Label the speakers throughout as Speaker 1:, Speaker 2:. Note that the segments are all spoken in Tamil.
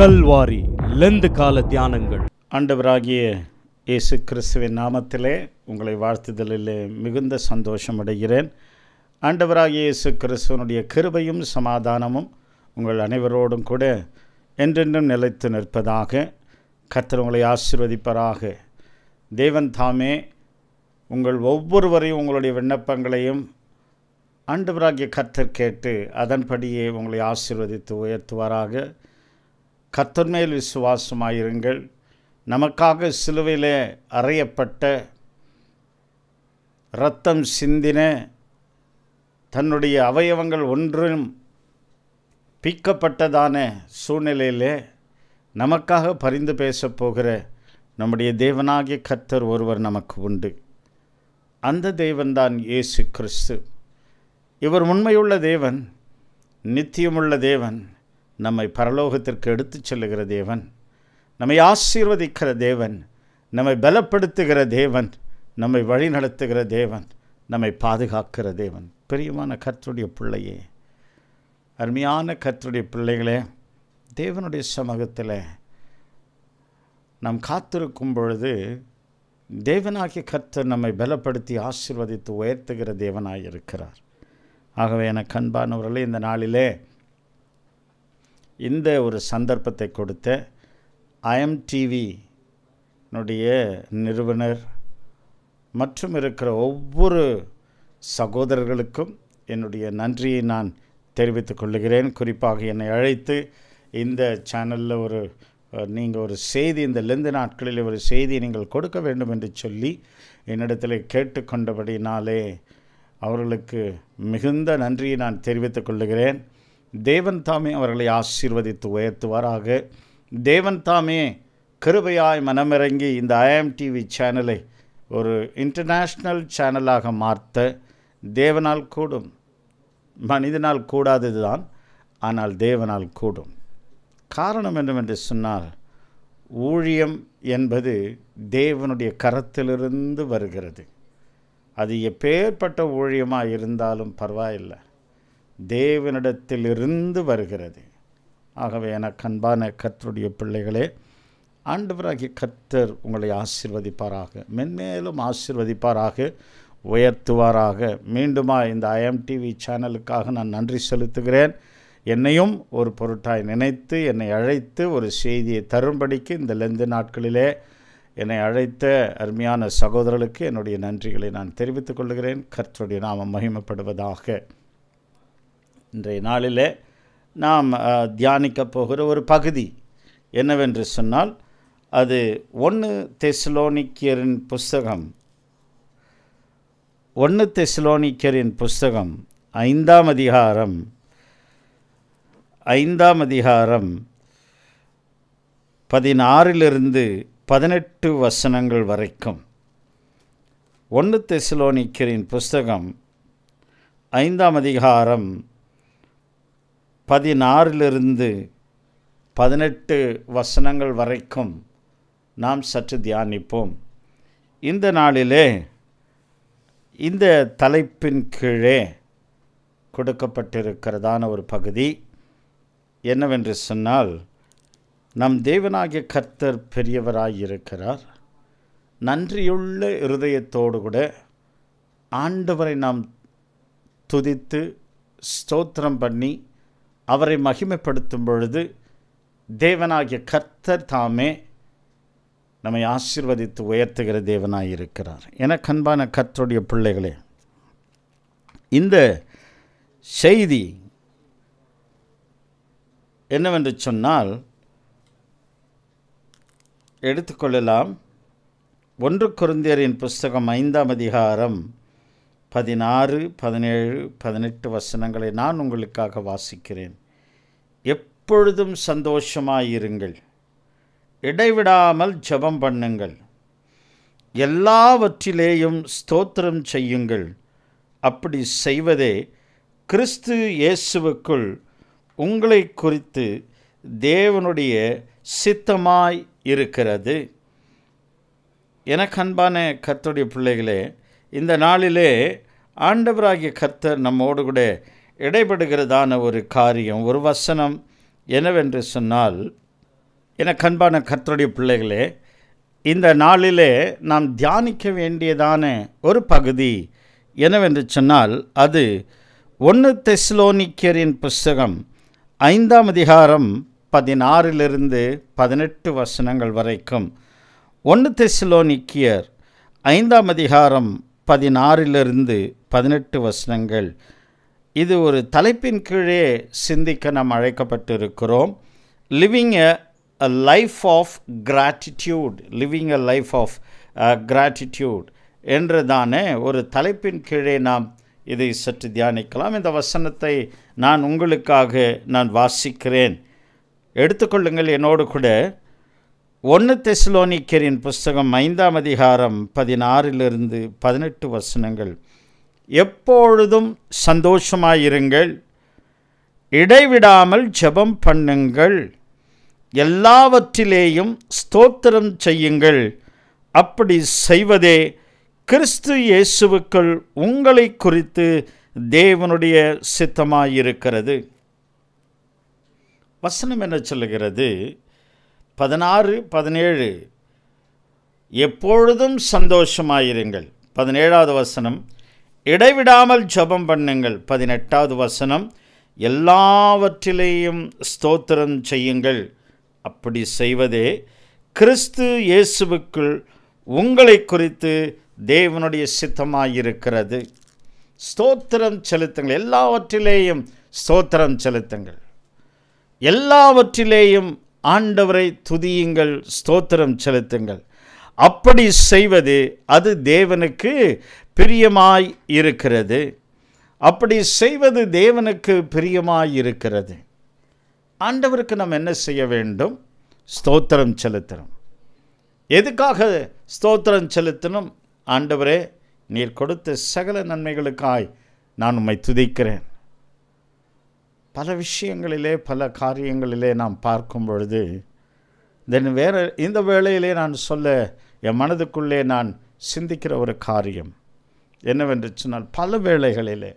Speaker 1: கல்வாரி லெந்து கால தியானங்கள்.
Speaker 2: ஆண்டவராகிய இயேசு கிறிஸ்துவின் நாமத்திலே உங்களை வாழ்த்துதலிலே மிகுந்த சந்தோஷம் அடைகிறேன். ஆண்டவராகிய இயேசு கிறிஸ்துவனுடைய கிருபையும் சமாதானமும் உங்கள் அனைவரோடும் கூட என்றென்றும் நிலைத்து நிற்பதாக. கர்த்தர் உங்களை ஆசீர்வதிப்பராக. தேவன் தாமே உங்கள் ஒவ்வொருவரையும் உங்களுடைய விண்ணப்பங்களையும் ஆண்டவராகிய கர்த்தர் கேட்டு அதன்படியே உங்களை ஆசீர்வதித்து உயர்த்துவாராக. கர்த்தர் மேல் விசுவாசமாயிருங்கள். நமக்காக சிலுவையிலே அறையப்பட்ட இரத்தம் சிந்தின தன்னுடைய அவயவங்கள் ஒன்றும் பிக்கப்பட்டதான சூழ்நிலையிலே நமக்காக பரிந்து பேசப்போகிற நம்முடைய தேவனாகிய கர்த்தர் ஒருவர் நமக்கு உண்டு. அந்த தேவன்தான் இயேசு கிறிஸ்து. இவர் உண்மையுள்ள தேவன், நித்தியமுள்ள தேவன், நம்மை பரலோகத்திற்கு எடுத்துச் செல்லுகிற தேவன், நம்மை ஆசீர்வதிக்கிற தேவன், நம்மை பலப்படுத்துகிற தேவன், நம்மை வழி நடத்துகிற தேவன், நம்மை பாதுகாக்கிற தேவன். பிரியமான கர்த்தருடைய பிள்ளையே, அருமையான கர்த்தருடைய பிள்ளைகளே, தேவனுடைய சமூகத்தில் நாம் காத்திருக்கும் பொழுது தேவனாகிய கர்த்தர் நம்மை பலப்படுத்தி ஆசீர்வதித்து உயர்த்துகிற தேவனாயிருக்கிறார். ஆகவே எனக்கு அன்பானவர்களே, இந்த நாளிலே இந்த ஒரு சந்தர்ப்பத்தை கொடுத்த IMTV நிறுவனர் மற்றும் இருக்கிற ஒவ்வொரு சகோதரர்களுக்கும் என்னுடைய நன்றியை நான் தெரிவித்துக் கொள்ளுகிறேன். குறிப்பாக என்னை அழைத்து இந்த சேனலில் நீங்கள் ஒரு செய்தி, இந்த லெந்து நாட்களில் ஒரு செய்தியை நீங்கள் கொடுக்க வேண்டும் என்று சொல்லி என்னிடத்தில் கேட்டுக்கொண்டபடினாலே அவர்களுக்கு மிகுந்த நன்றியை நான் தெரிவித்துக் கொள்ளுகிறேன். தேவன் தாமே அவர்களை ஆசீர்வதித்து உயர்த்துவாராக. தேவன் தாமே கிருபையாய் மனமிறங்கி இந்த IMTV சேனலை ஒரு இன்டர்நேஷ்னல் சேனலாக மாற்ற தேவனால் கூடும். மனிதனால் கூடாதது தான், ஆனால் தேவனால் கூடும். காரணம் என்னவென்று சொன்னால், ஊழியம் என்பது தேவனுடைய கரத்திலிருந்து வருகிறது. அது எப்பேற்பட்ட ஊழியமாக இருந்தாலும் பரவாயில்லை, தேவனிடத்திலிருந்து வருகிறது. ஆகவே எனக்கு அன்பான கர்த்தருடைய பிள்ளைகளே, ஆண்டவராகிய கர்த்தர் உங்களை ஆசீர்வதிப்பாராக, மென்மேலும் ஆசீர்வதிப்பாராக, உயர்த்துவாராக. மீண்டுமா இந்த IMTV சேனலுக்காக நான் நன்றி செலுத்துகிறேன். என்னையும் ஒரு பொருட்டாய் நினைத்து என்னை அழைத்து ஒரு செய்தியை தரும்படிக்கு இந்த லெந்து நாட்களிலே என்னை அழைத்த அருமையான சகோதரர்களுக்கு என்னுடைய நன்றிகளை நான் தெரிவித்துக் கொள்கிறேன். கர்த்தருடைய நாமம் மகிமைப்படுவதாக. இன்றைய நாளிலே நாம் தியானிக்கப் போகிற ஒரு பகுதி என்னவென்று சொன்னால், அது 1 தெசலோனிக்கரின் புஸ்தகம் 5ஆம் அதிகாரம் 16 18 வசனங்கள் வரைக்கும். 1 தெசலோனிக்கரின் புஸ்தகம் 5ஆம் அதிகாரம் 16 18 வசனங்கள் வரைக்கும் நாம் சற்று தியானிப்போம். இந்த நாளிலே இந்த தலைப்பின் கீழே கொடுக்கப்பட்டிருக்கிறதான ஒரு பகுதி என்னவென்று சொன்னால், நம் தேவனாகிய கர்த்தர் பெரியவராயிருக்கிறார். நன்றியுள்ள இருதயத்தோடு கூட ஆண்டவரை நாம் துதித்து ஸ்தோத்திரம் பண்ணி அவரை மகிமைப்படுத்தும் பொழுது தேவனாகிய கர்த்தர் தாமே நம்மை ஆசீர்வதித்து உயர்த்துகிற தேவனாயிருக்கிறார். எனக்கு அன்பான கர்த்தருடைய பிள்ளைகளே, இந்த செய்தி என்னவென்று சொன்னால், எடுத்துக்கொள்ளலாம். 1 கொரிந்தியரின் புஸ்தகம் 5ஆம் அதிகாரம் 16 17 18 வசனங்களை நான் உங்களுக்காக வாசிக்கிறேன். எப்பொழுதும் சந்தோஷமாயிருங்கள், இடைவிடாமல் ஜெபம் பண்ணுங்கள், எல்லாவற்றிலேயும் ஸ்தோத்திரம் செய்யுங்கள். அப்படி செய்வதே கிறிஸ்து இயேசுவுக்குள் உங்களை குறித்து தேவனுடைய சித்தமாய் இருக்கிறது. எனக்கு அன்பான கர்த்தருடைய பிள்ளைகளே, இந்த நாளிலே ஆண்டவராகிய கர்த்தர் நம்மோடு கூட இடைப்படுகிறதான ஒரு காரியம், ஒரு வசனம் என்னவென்று சொன்னால், எனக்கு அன்பான கர்த்தருடைய பிள்ளைகளே, இந்த நாளிலே நாம் தியானிக்க வேண்டியதான ஒரு பகுதி என்னவென்று சொன்னால், அது 1 தெசலோனிக்கேயரின் புஸ்தகம் 5ஆம் அதிகாரம் 16 18 வசனங்கள் வரைக்கும். 1 தெசலோனிக்கேயர் 5ஆம் அதிகாரம் 16 18 வசனங்கள். இது ஒரு தலைப்பின் கீழே சிந்திக்க நாம் அழைக்கப்பட்டிருக்கிறோம். Living a life of gratitude, living a life of gratitude என்றதான ஒரு தலைப்பின் கீழே நாம் இதை சற்று தியானிக்கலாம். இந்த வசனத்தை நான் உங்களுக்காக வாசிக்கிறேன். எடுத்துக்கொள்ளுங்கள் என்னோடு கூட. 1 தெசலோனிக்கேயரின் புஸ்தகம் 5ஆம் அதிகாரம் 16 18 வசனங்கள். எப்பொழுதும் சந்தோஷமாயிருங்கள், இடைவிடாமல் ஜெபம் பண்ணுங்கள், எல்லாவற்றிலேயும் ஸ்தோத்திரம் செய்யுங்கள். அப்படி செய்வதே கிறிஸ்து இயேசுவுக்குள் உங்களை குறித்து தேவனுடைய சித்தமாயிருக்கிறது. வசனம் என்ன சொல்லுகிறது? 16 17 எப்பொழுதும் சந்தோஷமாயிருங்கள். 17வது வசனம் இடைவிடாமல் ஜெபம் பண்ணுங்கள். 18வது வசனம் எல்லாவற்றிலேயும் ஸ்தோத்திரம் செய்யுங்கள். அப்படி செய்வதே கிறிஸ்து இயேசுவுக்குள் உங்களை குறித்து தேவனுடைய சித்தமாயிருக்கிறது. ஸ்தோத்திரம் செலுத்துங்கள், எல்லாவற்றிலேயும் ஸ்தோத்திரம் செலுத்துங்கள், எல்லாவற்றிலேயும் ஆண்டவரை துதியுங்கள், ஸ்தோத்திரம் செலுத்துங்கள். அப்படி செய்வது அது தேவனுக்கு பிரியமாய் இருக்கிறது. அப்படி செய்வது தேவனுக்கு பிரியமாய் இருக்கிறது. ஆண்டவருக்கு நாம் என்ன செய்ய வேண்டும்? ஸ்தோத்திரம் செலுத்தணும். எதுக்காக ஸ்தோத்திரம் செலுத்தணும்? ஆண்டவரே, நீர் கொடுத்த சகல நன்மைகளுக்காய் நான் உம்மை துதிக்கிறேன். பல விஷயங்களிலே பல காரியங்களிலே நாம் பார்க்கும் பொழுது இந்த வேளையிலே நான் சொல்ல என் மனதுக்குள்ளே நான் சிந்திக்கிற ஒரு காரியம் என்னவென்று சொன்னால், பல வேளைகளிலே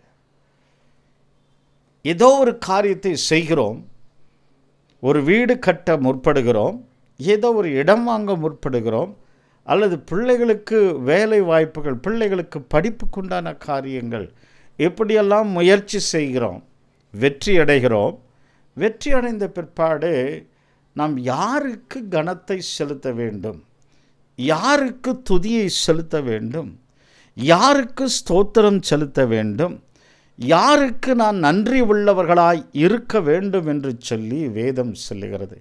Speaker 2: ஏதோ ஒரு காரியத்தை செய்கிறோம். ஒரு வீடு கட்ட முற்படுகிறோம், ஏதோ ஒரு இடம் வாங்க முற்படுகிறோம், அல்லது பிள்ளைகளுக்கு வேலை வாய்ப்புகள், பிள்ளைகளுக்கு படிப்புக்குண்டான காரியங்கள், இப்படியெல்லாம் முயற்சி செய்கிறோம், வெற்றி அடைகிறோம். வெற்றி அடைந்த பிற்பாடு நாம் யாருக்கு கனத்தை செலுத்த வேண்டும், யாருக்கு துதியை செலுத்த வேண்டும், யாருக்கு ஸ்தோத்திரம் செலுத்த வேண்டும், யாருக்கு நான் நன்றி உள்ளவர்களாய் இருக்க வேண்டும் என்று சொல்லி வேதம் சொல்லுகிறது.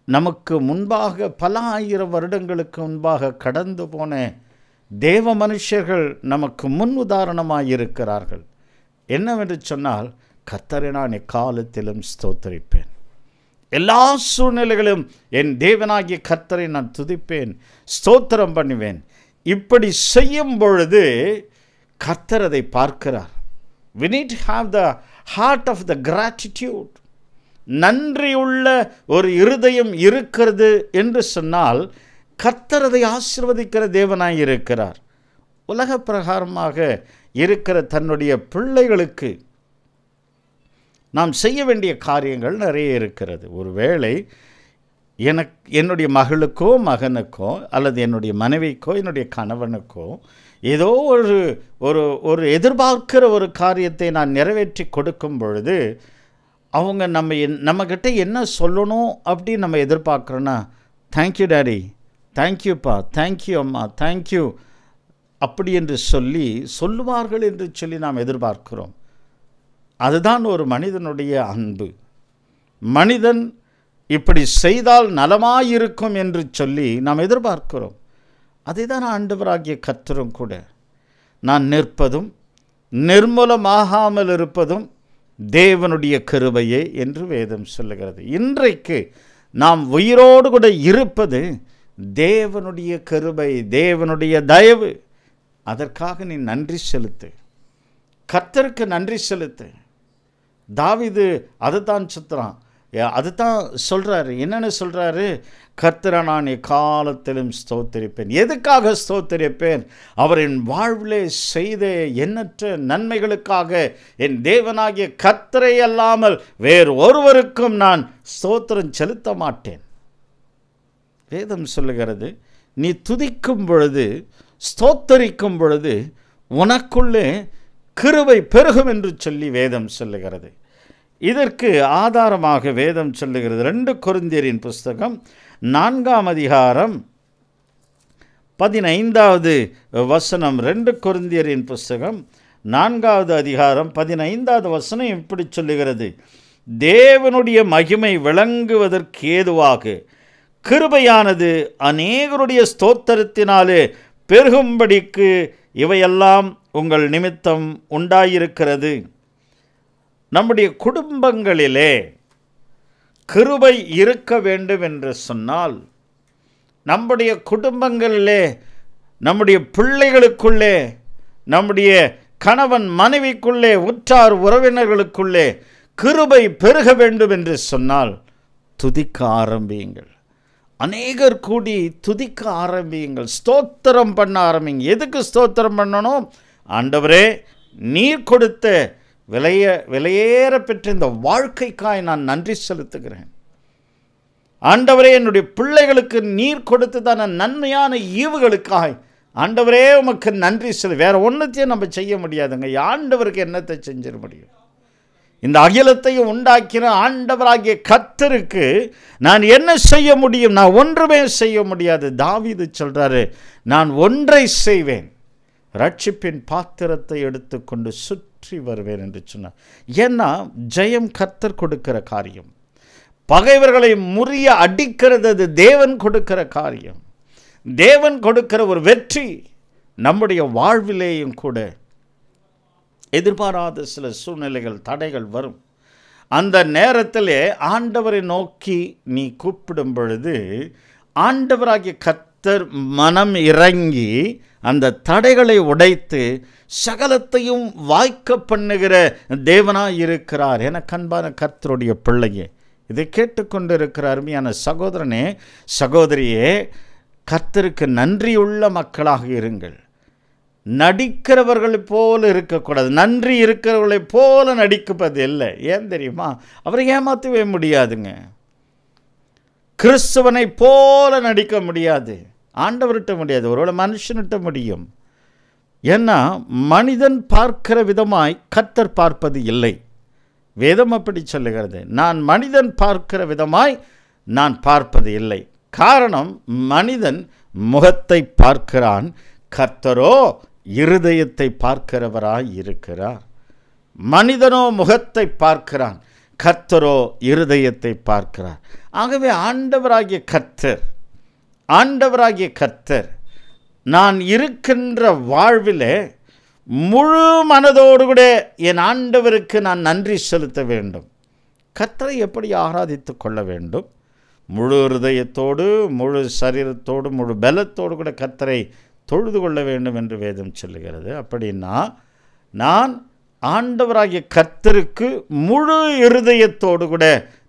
Speaker 2: நமக்கு முன்பாக பல ஆயிரம் வருடங்களுக்கு முன்பாக கடந்து போன தேவ மனுஷர்கள் நமக்கு முன் உதாரணமாய் இருக்கிறார்கள். என்னவென்று சொன்னால், கர்த்தரை நான் எக்காலத்திலும் ஸ்தோத்தரிப்பேன், எல்லா சூழ்நிலைகளும் என் தேவனாகிய கர்த்தரை நான் துதிப்பேன், ஸ்தோத்திரம் பண்ணுவேன். இப்படி செய்யும் பொழுது கர்த்தர் அதை பார்க்கிறார். We need to have the heart of the gratitude. நன்றியுள்ள ஒரு இருதயம் இருக்கிறது என்று சொன்னால் கர்த்தர் அதை ஆசீர்வதிக்கிற தேவனாய் இருக்கிறார். உலக பிரகாரமாக இருக்கிற தன்னுடைய பிள்ளைகளுக்கு நாம் செய்ய வேண்டிய காரியங்கள் நிறைய இருக்கிறது. ஒருவேளை என்னுடைய மகளுக்கோ மகனுக்கோ அல்லது என்னுடைய மனைவிக்கோ என்னுடைய கணவனுக்கோ ஏதோ ஒரு எதிர்பார்க்கிற ஒரு காரியத்தை நான் நிறைவேற்றி கொடுக்கும் பொழுது அவங்க நம்மக்கிட்ட என்ன சொல்லணும் அப்படின்னு நம்ம எதிர்பார்க்குறோன்னா, தேங்க்யூ டாடி, தேங்க்யூப்பா, தேங்க்யூ அம்மா, தேங்க்யூ அப்படி என்று சொல்லுவார்கள் என்று சொல்லி நாம் எதிர்பார்க்கிறோம். அதுதான் ஒரு மனிதனுடைய அன்பு. மனிதன் இப்படி செய்தால் நலமாயிருக்கும் என்று சொல்லி நாம் எதிர்பார்க்கிறோம். அதை தான் ஆண்டவராகிய கர்த்தரும் கூட, நான் நிற்பதும் நிர்மூலமாகாமல் இருப்பதும் தேவனுடைய கிருபையே என்று வேதம் சொல்லுகிறது. இன்றைக்கு நாம் உயிரோடு கூட இருப்பது தேவனுடைய கிருபை, தேவனுடைய தயவு. அதற்காக நீ நன்றி செலுத்து, கர்த்தருக்கு நன்றி செலுத்து. தாவீது அதுதான் அதுதான் சொல்கிறாரு. என்னென்னு சொல்கிறாரு? கர்த்தரை நான் எக்காலத்திலும் ஸ்தோத்திரிப்பேன். எதுக்காக ஸ்தோத்திரிப்பேன்? அவரின் வாழ்விலே செய்த எண்ணற்ற நன்மைகளுக்காக. என் தேவனாகிய கர்த்தரை அல்லாமல் வேறு ஒருவருக்கும் நான் ஸ்தோத்திரம் செலுத்த மாட்டேன். வேதம் சொல்லுகிறது, நீ துதிக்கும் பொழுது, ஸ்தோத்தரிக்கும் பொழுது உனக்குள்ளே கிருபை பெருகும் என்று சொல்லி வேதம் சொல்லுகிறது. இதற்கு ஆதாரமாக வேதம் சொல்லுகிறது 2 கொரிந்தியரின் புஸ்தகம் 4ஆம் அதிகாரம் 15வது வசனம். 2 கொரிந்தியரின் புஸ்தகம் 4வது அதிகாரம் 15வது வசனம் இப்படி சொல்லுகிறது, தேவனுடைய மகிமை விளங்குவதற்கு ஏதுவாக கிருபையானது அநேகருடைய ஸ்தோத்திரத்தினாலே பெருகும்படிக்கு இவையெல்லாம் உங்கள் நிமித்தம் உண்டாயிருக்கிறது. நம்முடைய குடும்பங்களிலே கிருபை இருக்க வேண்டும் என்று சொன்னால், நம்முடைய குடும்பங்களிலே, நம்முடைய பிள்ளைகளுக்குள்ளே, நம்முடைய கணவன் மனைவிக்குள்ளே, உற்றார் உறவினர்களுக்குள்ளே கிருபை பெருக வேண்டும் என்று சொன்னால் துதிக்க ஆரம்பியுங்கள். அநேகர் கூடி துதிக்க ஆரம்பியுங்கள், ஸ்தோத்திரம் பண்ண ஆரம்பிங்க. எதுக்கு ஸ்தோத்திரம் பண்ணணும்? ஆண்டவரே, நீர் கொடுத்த விலையேற பெற்ற இந்த வாழ்க்கைக்காய் நான் நன்றி செலுத்துகிறேன். ஆண்டவரே, என்னுடைய பிள்ளைகளுக்கு நீர் கொடுத்ததான நன்மையான ஈவுகளுக்காய் ஆண்டவரே உமக்கு நன்றி வேற ஒன்றுத்தையும் நம்ம செய்ய முடியாதுங்க. ஆண்டவருக்கு என்னத்தை செஞ்சிட முடியும்? இந்த அகிலத்தையும் உண்டாக்கின ஆண்டவராகிய கர்த்தருக்கு நான் என்ன செய்ய முடியும்? நான் ஒன்றுமே செய்ய முடியாது. தாவீது சொல்றாரு, நான் ஒன்றை செய்வேன், ரட்சிப்பின் பாத்திரத்தை எடுத்துக்கொண்டு சுற்றி வருவேன் என்று சொன்னார். ஏன்னா ஜெயம் கர்த்தர் கொடுக்கிற காரியம். பகைவர்களை முறிய அடிக்கிறது அது தேவன் கொடுக்கிற காரியம். தேவன் கொடுக்கிற ஒரு வெற்றி நம்முடைய வாழ்விலேயும் கூட எதிர்பாராத சில சூழ்நிலைகள், தடைகள் வரும். அந்த நேரத்திலே ஆண்டவரை நோக்கி நீ கூப்பிடும் பொழுது ஆண்டவராகிய கர்த்தர் மனம் இறங்கி அந்த தடைகளை உடைத்து சகலத்தையும் வாய்க்க பண்ணுகிற தேவனாய் இருக்கிறார். என அன்பான கர்த்தருடைய பிள்ளையே, இதை கேட்டுக்கொண்டிருக்கிற அருமையான சகோதரனே, சகோதரியே, கர்த்தருக்கு நன்றியுள்ள மக்களாக இருங்கள். நடிக்கிறவர்களை போல இருக்கக்கூடாது. நன்றி இருக்கிறவர்களை போல நடிப்பது இல்லை. ஏன் தெரியுமா? அவரை ஏமாற்றவே முடியாதுங்க. கிறிஸ்துவனை போல நடிக்க முடியாது. ஆண்டவர்கிட்ட முடியாது, ஒருவேளை மனுஷன்கிட்ட முடியும். ஏன்னா மனிதன் பார்க்கிற விதமாய் கர்த்தர் பார்ப்பது இல்லை. வேதம் அப்படி சொல்லுகிறது, நான் மனிதன் பார்க்கிற விதமாய் நான் பார்ப்பது இல்லை. காரணம், மனிதன் முகத்தை பார்க்கிறான், கர்த்தரோ இருதயத்தை பார்க்கிறவராய் இருக்கிறார். மனிதனோ முகத்தை பார்க்கிறான், கர்த்தரோ இருதயத்தை பார்க்கிறார். ஆகவே ஆண்டவராகிய கர்த்தர் நான் இருக்கின்ற வாழ்விலே முழு மனதோடு கூட என் ஆண்டவருக்கு நான் நன்றி செலுத்த வேண்டும். கர்த்தரை எப்படி ஆராதித்து கொள்ள வேண்டும்? முழு இருதயத்தோடு, முழு சரீரத்தோடு, முழு பலத்தோடு கூட கர்த்தரை தொழுது கொள்ள வேண்டும் என்று வேதம் சொல்லுகிறது. அப்படின்னா நான் ஆண்டவராகிய கர்த்தருக்கு முழு இருதயத்தோடு கூட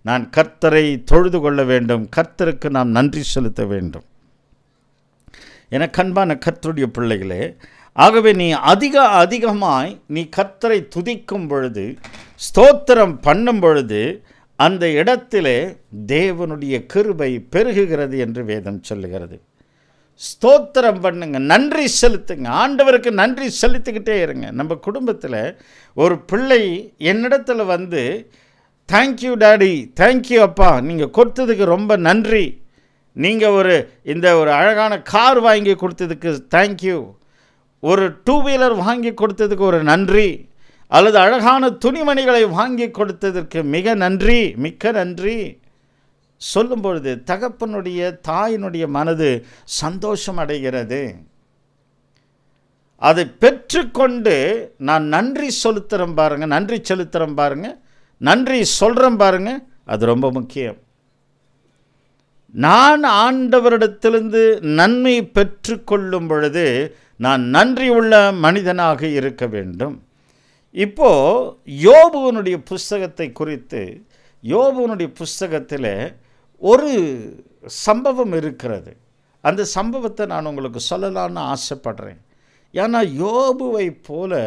Speaker 2: நான் கர்த்தரை தொழுது கொள்ள வேண்டும். கர்த்தருக்கு நாம் நன்றி செலுத்த வேண்டும். என அன்பான கர்த்தருடைய பிள்ளைகளே, ஆகவே நீ அதிகமாய் நீ கர்த்தரை துதிக்கும் பொழுது, ஸ்தோத்திரம் பண்ணும் பொழுது அந்த இடத்திலே தேவனுடைய கிருபை பெருகுகிறது என்று வேதம் சொல்லுகிறது. ஸ்தோத்திரம் பண்ணுங்க, நன்றி செலுத்துங்க, ஆண்டவருக்கு நன்றி செலுத்திக்கிட்டே இருங்க. நம்ம குடும்பத்தில் ஒரு பிள்ளை என்னிடத்தில் வந்து, தேங்க்யூ டாடி, தேங்க்யூ அப்பா, நீங்கள் கொடுத்ததுக்கு ரொம்ப நன்றி, நீங்கள் இந்த அழகான கார் வாங்கி கொடுத்ததுக்கு தேங்க்யூ, ஒரு 2 வீலர் வாங்கி கொடுத்ததுக்கு ஒரு நன்றி, அல்லது அழகான துணிமணிகளை வாங்கி கொடுத்ததற்கு மிக நன்றி, மிக்க நன்றி சொல்லும் பொழுது தகப்பனுடைய தாயினுடைய மனது சந்தோஷம் அடைகிறது. அதை பெற்றுக்கொண்டு நான் நன்றி செலுத்துகிறேன் பாருங்க, நன்றி செலுத்துகிறேன் பாருங்க, நன்றி சொல்கிறேன் பாருங்க, அது ரொம்ப முக்கியம். நான் ஆண்டவரிடத்திலிருந்து நன்மை பெற்றுக்கொள்ளும் பொழுது நான் நன்றி உள்ள மனிதனாக இருக்க வேண்டும். இப்போது யோபுவனுடைய புஸ்தகத்தை குறித்து, யோபுவனுடைய புஸ்தகத்தில் ஒரு சம்பவம் இருக்கிறது. அந்த சம்பவத்தை நான் உங்களுக்கு சொல்லலான்னு ஆசைப்படுறேன். ஏன்னா யோபுவை போல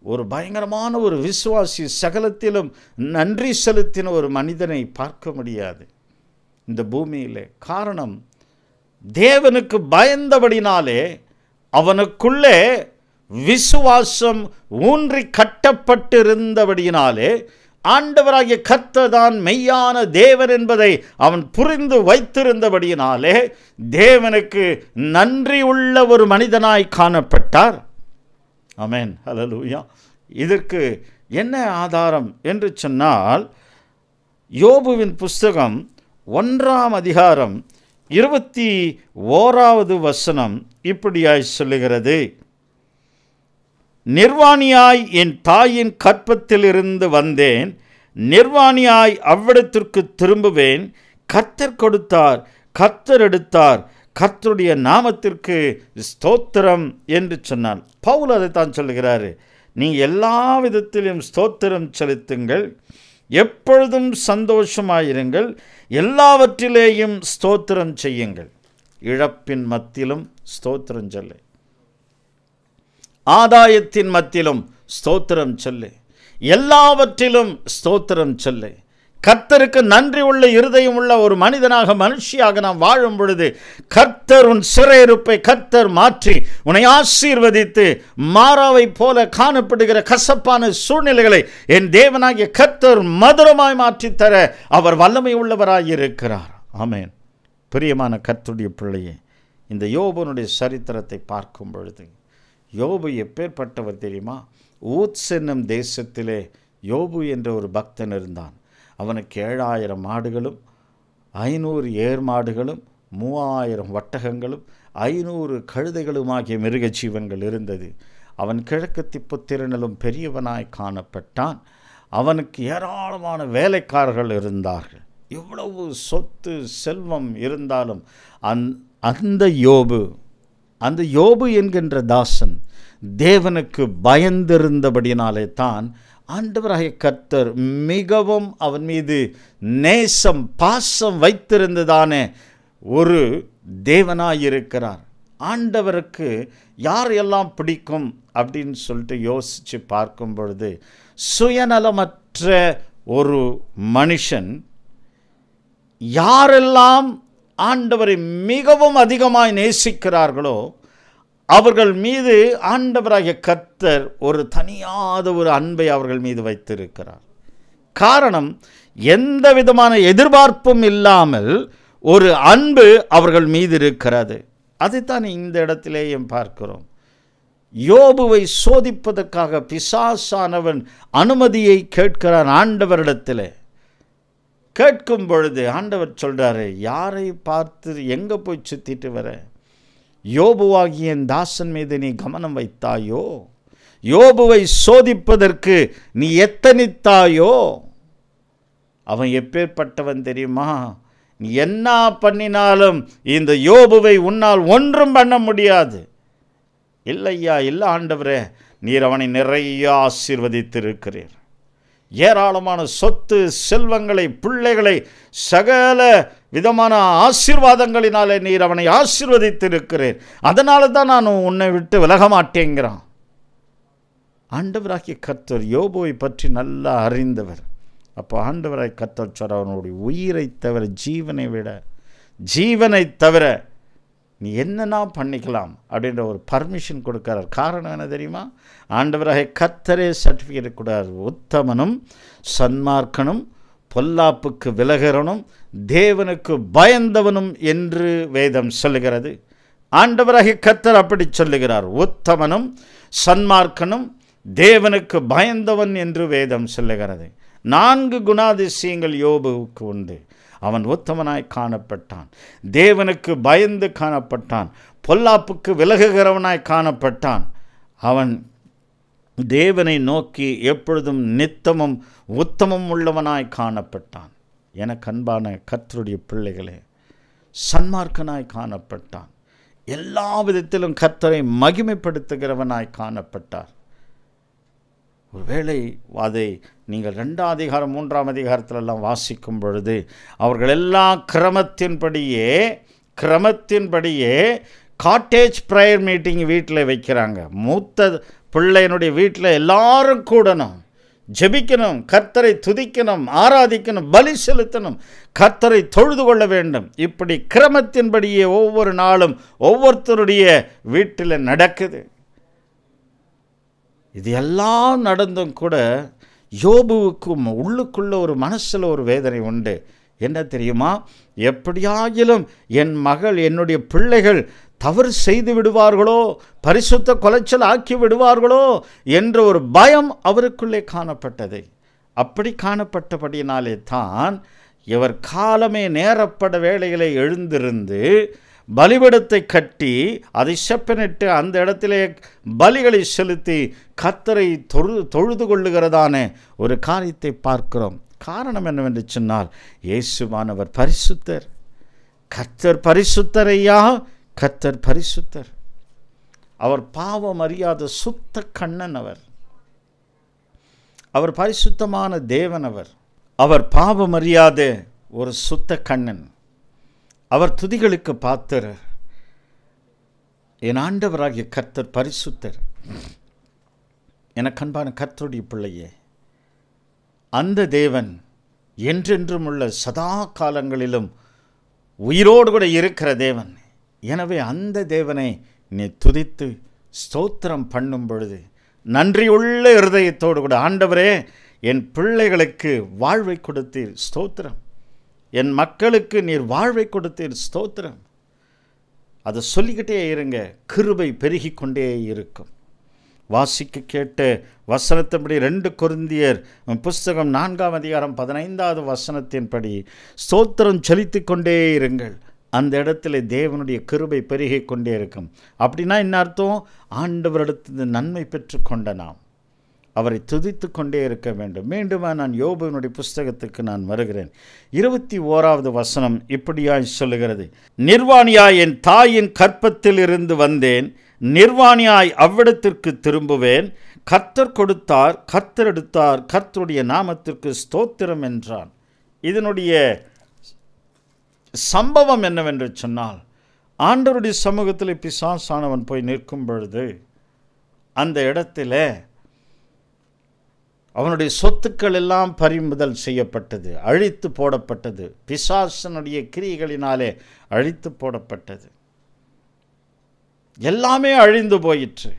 Speaker 2: ஒரு பயங்கரமான ஒரு விசுவாசி, சகலத்திலும் நன்றி செலுத்தின ஒரு மனிதனை பார்க்க முடியாது இந்த பூமியில். காரணம், தேவனுக்கு பயந்தபடினாலே அவனுக்குள்ளே விசுவாசம் ஊன்றி கட்டப்பட்டிருந்தபடியினாலே ஆண்டவராகிய கர்த்தர் தான் மெய்யான தேவன் என்பதை அவன் புரிந்து வைத்திருந்தபடியினாலே தேவனுக்கு நன்றி உள்ள ஒரு மனிதனாய் காணப்பட்டார். ஆமென், ஹல்லேலூயா. இதற்கு என்ன ஆதாரம் என்று சொன்னால், யோபுவின் புஸ்தகம் 1ஆம் அதிகாரம் 21வது வசனம் இப்படியாய் சொல்லுகிறது: நிர்வாணியாய் என் தாயின் கற்பத்திலிருந்து வந்தேன், நிர்வாணியாய் அவ்விடத்திற்கு திரும்புவேன். கர்த்தர் கொடுத்தார், கர்த்தர் எடுத்தார், கர்த்தருடைய நாமத்திற்கு ஸ்தோத்திரம் என்று சொன்னான். பவுல் அதைத்தான் சொல்லுகிறாரு. நீ எல்லா விதத்திலும் ஸ்தோத்திரம் செலுத்துங்கள், எப்பொழுதும் சந்தோஷமாயிருங்கள், எல்லாவற்றிலேயும் ஸ்தோத்திரம் செய்யுங்கள். இழப்பின் மத்தியிலும் ஸ்தோத்திரம் சொல்லு, ஆதாயத்தின் மத்தியிலும் ஸ்தோத்திரம் சொல்லு, எல்லாவற்றிலும் ஸ்தோத்திரம் சொல்லு. கர்த்தருக்கு நன்றி உள்ள இருதயம் உள்ள ஒரு மனிதனாக மனுஷியாக நாம் வாழும் பொழுது கர்த்தர் உன் சிறையிருப்பை கர்த்தர் மாற்றி உன்னை ஆசீர்வதித்து மாறாவை போல காணப்படுகிற கசப்பான சூழ்நிலைகளை என் தேவனாகிய கர்த்தர் மதுரமாய் மாற்றித் தர அவர் வல்லமை உள்ளவராய் இருக்கிறார். ஆமென். பிரியமான கர்த்தருடைய பிள்ளையே, இந்த யோபுனுடைய சரித்திரத்தை பார்க்கும் பொழுது யோபு எப்பேற்பட்டவர் தெரியுமா? ஊத்ஸ் என்னும் தேசத்திலே யோபு என்ற ஒரு பக்தன் இருந்தான். அவனுக்கு 7000 மாடுகளும் 500 ஏர் மாடுகளும் 3000 வட்டகங்களும் 500 கழுதைகளும் ஆகிய மிருக ஜீவன்கள் இருந்தது. அவன் கிழக்கு திப்புத்திறனிலும் பெரியவனாய் காணப்பட்டான். அவனுக்கு ஏராளமான வேலைக்காரர்கள் இருந்தார்கள். இவ்வளவு சொத்து செல்வம் இருந்தாலும் அந்த யோபு என்கின்ற தாசன் தேவனுக்கு பயந்திருந்தபடினாலே தான் ஆண்டவராகிய கர்த்தர் மிகவும் அவன் மீது நேசம் பாசம் வைத்திருந்ததானே ஒரு தேவனாயிருக்கிறார். ஆண்டவருக்கு யாரெல்லாம் பிடிக்கும் அப்படின்னு சொல்லிட்டு யோசித்து பார்க்கும் பொழுது, சுயநலமற்ற ஒரு மனுஷன் யாரெல்லாம் ஆண்டவரை மிகவும் அதிகமாய் நேசிக்கிறார்களோ அவர்கள் மீது ஆண்டவராகிய கர்த்தர் ஒரு தனியாத ஒரு அன்பை அவர்கள் மீது வைத்திருக்கிறார். காரணம், எந்த விதமான எதிர்பார்ப்பும் இல்லாமல் ஒரு அன்பு அவர்கள் மீது இருக்கிறது. அதைத்தான் இந்த இடத்திலேயும் பார்க்கிறோம். யோபுவை சோதிப்பதற்காக பிசாசானவன் அனுமதியை கேட்கிறான் ஆண்டவரிடத்தில். கேட்கும் பொழுது ஆண்டவர் சொல்கிறாரு, யாரை பார்த்து எங்கே போய் சுற்றிட்டு வர? யோபுவாகிய என் தாசன் மீது நீ கவனம் வைத்தாயோ? யோபுவை சோதிப்பதற்கு நீ எத்தனித்தாயோ? அவன் எப்பேற்பட்டவன் தெரியுமா? நீ என்ன பண்ணினாலும் இந்த யோபுவை உன்னால் ஒன்றும் பண்ண முடியாது. இல்லையா, இல்லை ஆண்டவரே, நீர் அவனை நிறைய ஆசீர்வதித்திருக்கிறீர். ஏராளமான சொத்து செல்வங்களை, பிள்ளைகளை, சகல விதமான ஆசீர்வாதங்களினாலே நீர் அவனை ஆசீர்வதித்திருக்கிறேன். அதனால தான் நான் உன்னை விட்டு விலக மாட்டேங்கிறான். ஆண்டவராகிய கர்த்தர் யோபுவை பற்றி நல்லா அறிந்தவர். அப்போ ஆண்டவராகிய கர்த்தர் சொல்ற, அவனுடைய உயிரை தவிர, ஜீவனை தவிர நீ என்னன்னா பண்ணிக்கலாம் அப்படின்ற ஒரு பர்மிஷன் கொடுக்கிறார். காரணம் என்ன தெரியுமா? ஆண்டவராகிய கர்த்தரே சர்டிஃபிகேட் கொடுக்கிறார். உத்தமனும் சன்மார்க்கனும் பொல்லாப்புக்கு விலகிறனும் தேவனுக்கு பயந்தவனும் என்று வேதம் சொல்லுகிறது. ஆண்டவராகிய கர்த்தர் அப்படி சொல்லுகிறார். உத்தமனும் சன்மார்க்கனும் தேவனுக்கு பயந்தவன் என்று வேதம் சொல்லுகிறது. 4 குணாதிசயங்கள் யோபுவுக்கு உண்டு. அவன் உத்தமனாய் காணப்பட்டான், தேவனுக்கு பயந்து காணப்பட்டான், பொல்லாப்புக்கு விலகுகிறவனாய் காணப்பட்டான். அவன் தேவனை நோக்கி எப்பொழுதும் நித்தமும் உத்தமம் உள்ளவனாய் காணப்பட்டான். எனக்கு அன்பான கர்த்தருடைய பிள்ளைகளே, சன்மார்க்கனாய் காணப்பட்டான். எல்லா விதத்திலும் கர்த்தரை மகிமைப்படுத்துகிறவனாய் காணப்பட்டார். ஒருவேளை அதை நீங்கள் 2ஆம் அதிகாரம் 3ஆம் அதிகாரத்திலெல்லாம் வாசிக்கும் பொழுது அவர்கள் எல்லாம் கிரமத்தின்படியே காட்டேஜ் ப்ரேயர் மீட்டிங் வீட்டில் வைக்கிறாங்க. மூத்த பிள்ளையினுடைய வீட்டில் எல்லாரும் கூடணும். ஜெபிக்கணும், கர்த்தரை துதிக்கணும், ஆராதிக்கணும், பலி செலுத்தணும், கர்த்தரை தொழுது கொள்ள வேண்டும். இப்படி கிரமத்தின்படியே ஒவ்வொரு நாளும் ஒவ்வொருத்தருடைய வீட்டில் நடக்குது. இது எல்லாம் நடந்தும் கூட யோபுவுக்கும் உள்ளுக்குள்ள ஒரு மனசில் ஒரு வேதனை உண்டு. என்ன தெரியுமா? எப்படியாகிலும் என் மகள், என்னுடைய பிள்ளைகள் தவறு செய்து விடுவார்களோ, பரிசுத்த கொலைச்சல் ஆக்கி விடுவார்களோ என்ற ஒரு பயம் அவருக்குள்ளே காணப்பட்டது. அப்படி காணப்பட்டபடியினாலே தான் இவர் காலமே நேரப்பட வேளைகளை எழுந்திருந்து பலிபீடத்தை கட்டி அதை செப்பனிட்டு அந்த இடத்திலே பலிகளை செலுத்தி கர்த்தரை தொழுது கொள்ளுகிறதான ஒரு காரியத்தை பார்க்கிறோம். காரணம் என்னவென்று சொன்னால், இயேசுவானவர் பரிசுத்தர். கர்த்தர் பரிசுத்தரையா, கர்த்தர் பரிசுத்தர். அவர் பாவம் அறியாத சுத்த கண்ணன். அவர் பரிசுத்தமான தேவன். அவர் பாவம் அறியாத ஒரு சுத்த கண்ணன். அவர் துதிகளுக்கு பாத்திரர். என் ஆண்டவராகிய கர்த்தர் பரிசுத்தர். எனக்கு அன்பான கர்த்தருடைய பிள்ளையே, அந்த தேவன் என்றென்றும் உள்ள சதா காலங்களிலும் உயிரோடு கூட இருக்கிற தேவன். எனவே அந்த தேவனை நீ துதித்து ஸ்தோத்திரம் பண்ணும் பொழுது நன்றியுள்ள இருதயத்தோடு கூட, ஆண்டவரே என் பிள்ளைகளுக்கு வாழ்வை கொடுத்தீர் ஸ்தோத்திரம், என் மக்களுக்கு நீர் வாழ்வை கொடுத்தீர் ஸ்தோத்திரம், அதை சொல்லிக்கிட்டே இருங்க. கிருபை பெருகி கொண்டே இருக்கும். வாசிக்க கேட்ட வசனத்தின்படி 2 கொரிந்தியர் புஸ்தகம் 4ஆம் அதிகாரம் 15வது வசனத்தின்படி ஸ்தோத்திரம் செலுத்தி கொண்டே இருங்கள். அந்த இடத்துல தேவனுடைய கிருபை பெருகி கொண்டே இருக்கும். அப்படின்னா என்ன அர்த்தம்? ஆண்டவரிடத்து நன்மை பெற்று கொண்ட நாம் அவரை துதித்து கொண்டே இருக்க வேண்டும். மீண்டுமா நான் யோபுவினுடைய புஸ்தகத்துக்கு நான் வருகிறேன். 21வது வசனம் இப்படியாய் சொல்லுகிறது, நிர்வாணியாய் என் தாயின் கற்பத்தில் இருந்து வந்தேன், நிர்வாணியாய் அவ்விடத்திற்கு திரும்புவேன். கர்த்தர் கொடுத்தார், கர்த்தர் எடுத்தார், கர்த்தருடைய நாமத்திற்கு ஸ்தோத்திரம் என்றான். இதனுடைய சம்பவம் என்னவென்று சொன்னால், ஆண்டவருடைய சமூகத்தில் பிசாசானவன் போய் நிற்கும் பொழுது அந்த இடத்துல அவனுடைய சொத்துக்கள் எல்லாம் பறிமுதல் செய்யப்பட்டது, அழித்து போடப்பட்டது. பிசாசனுடைய கிரியைகளினாலே அழித்து போடப்பட்டது. எல்லாமே அழிந்து போயிற்று.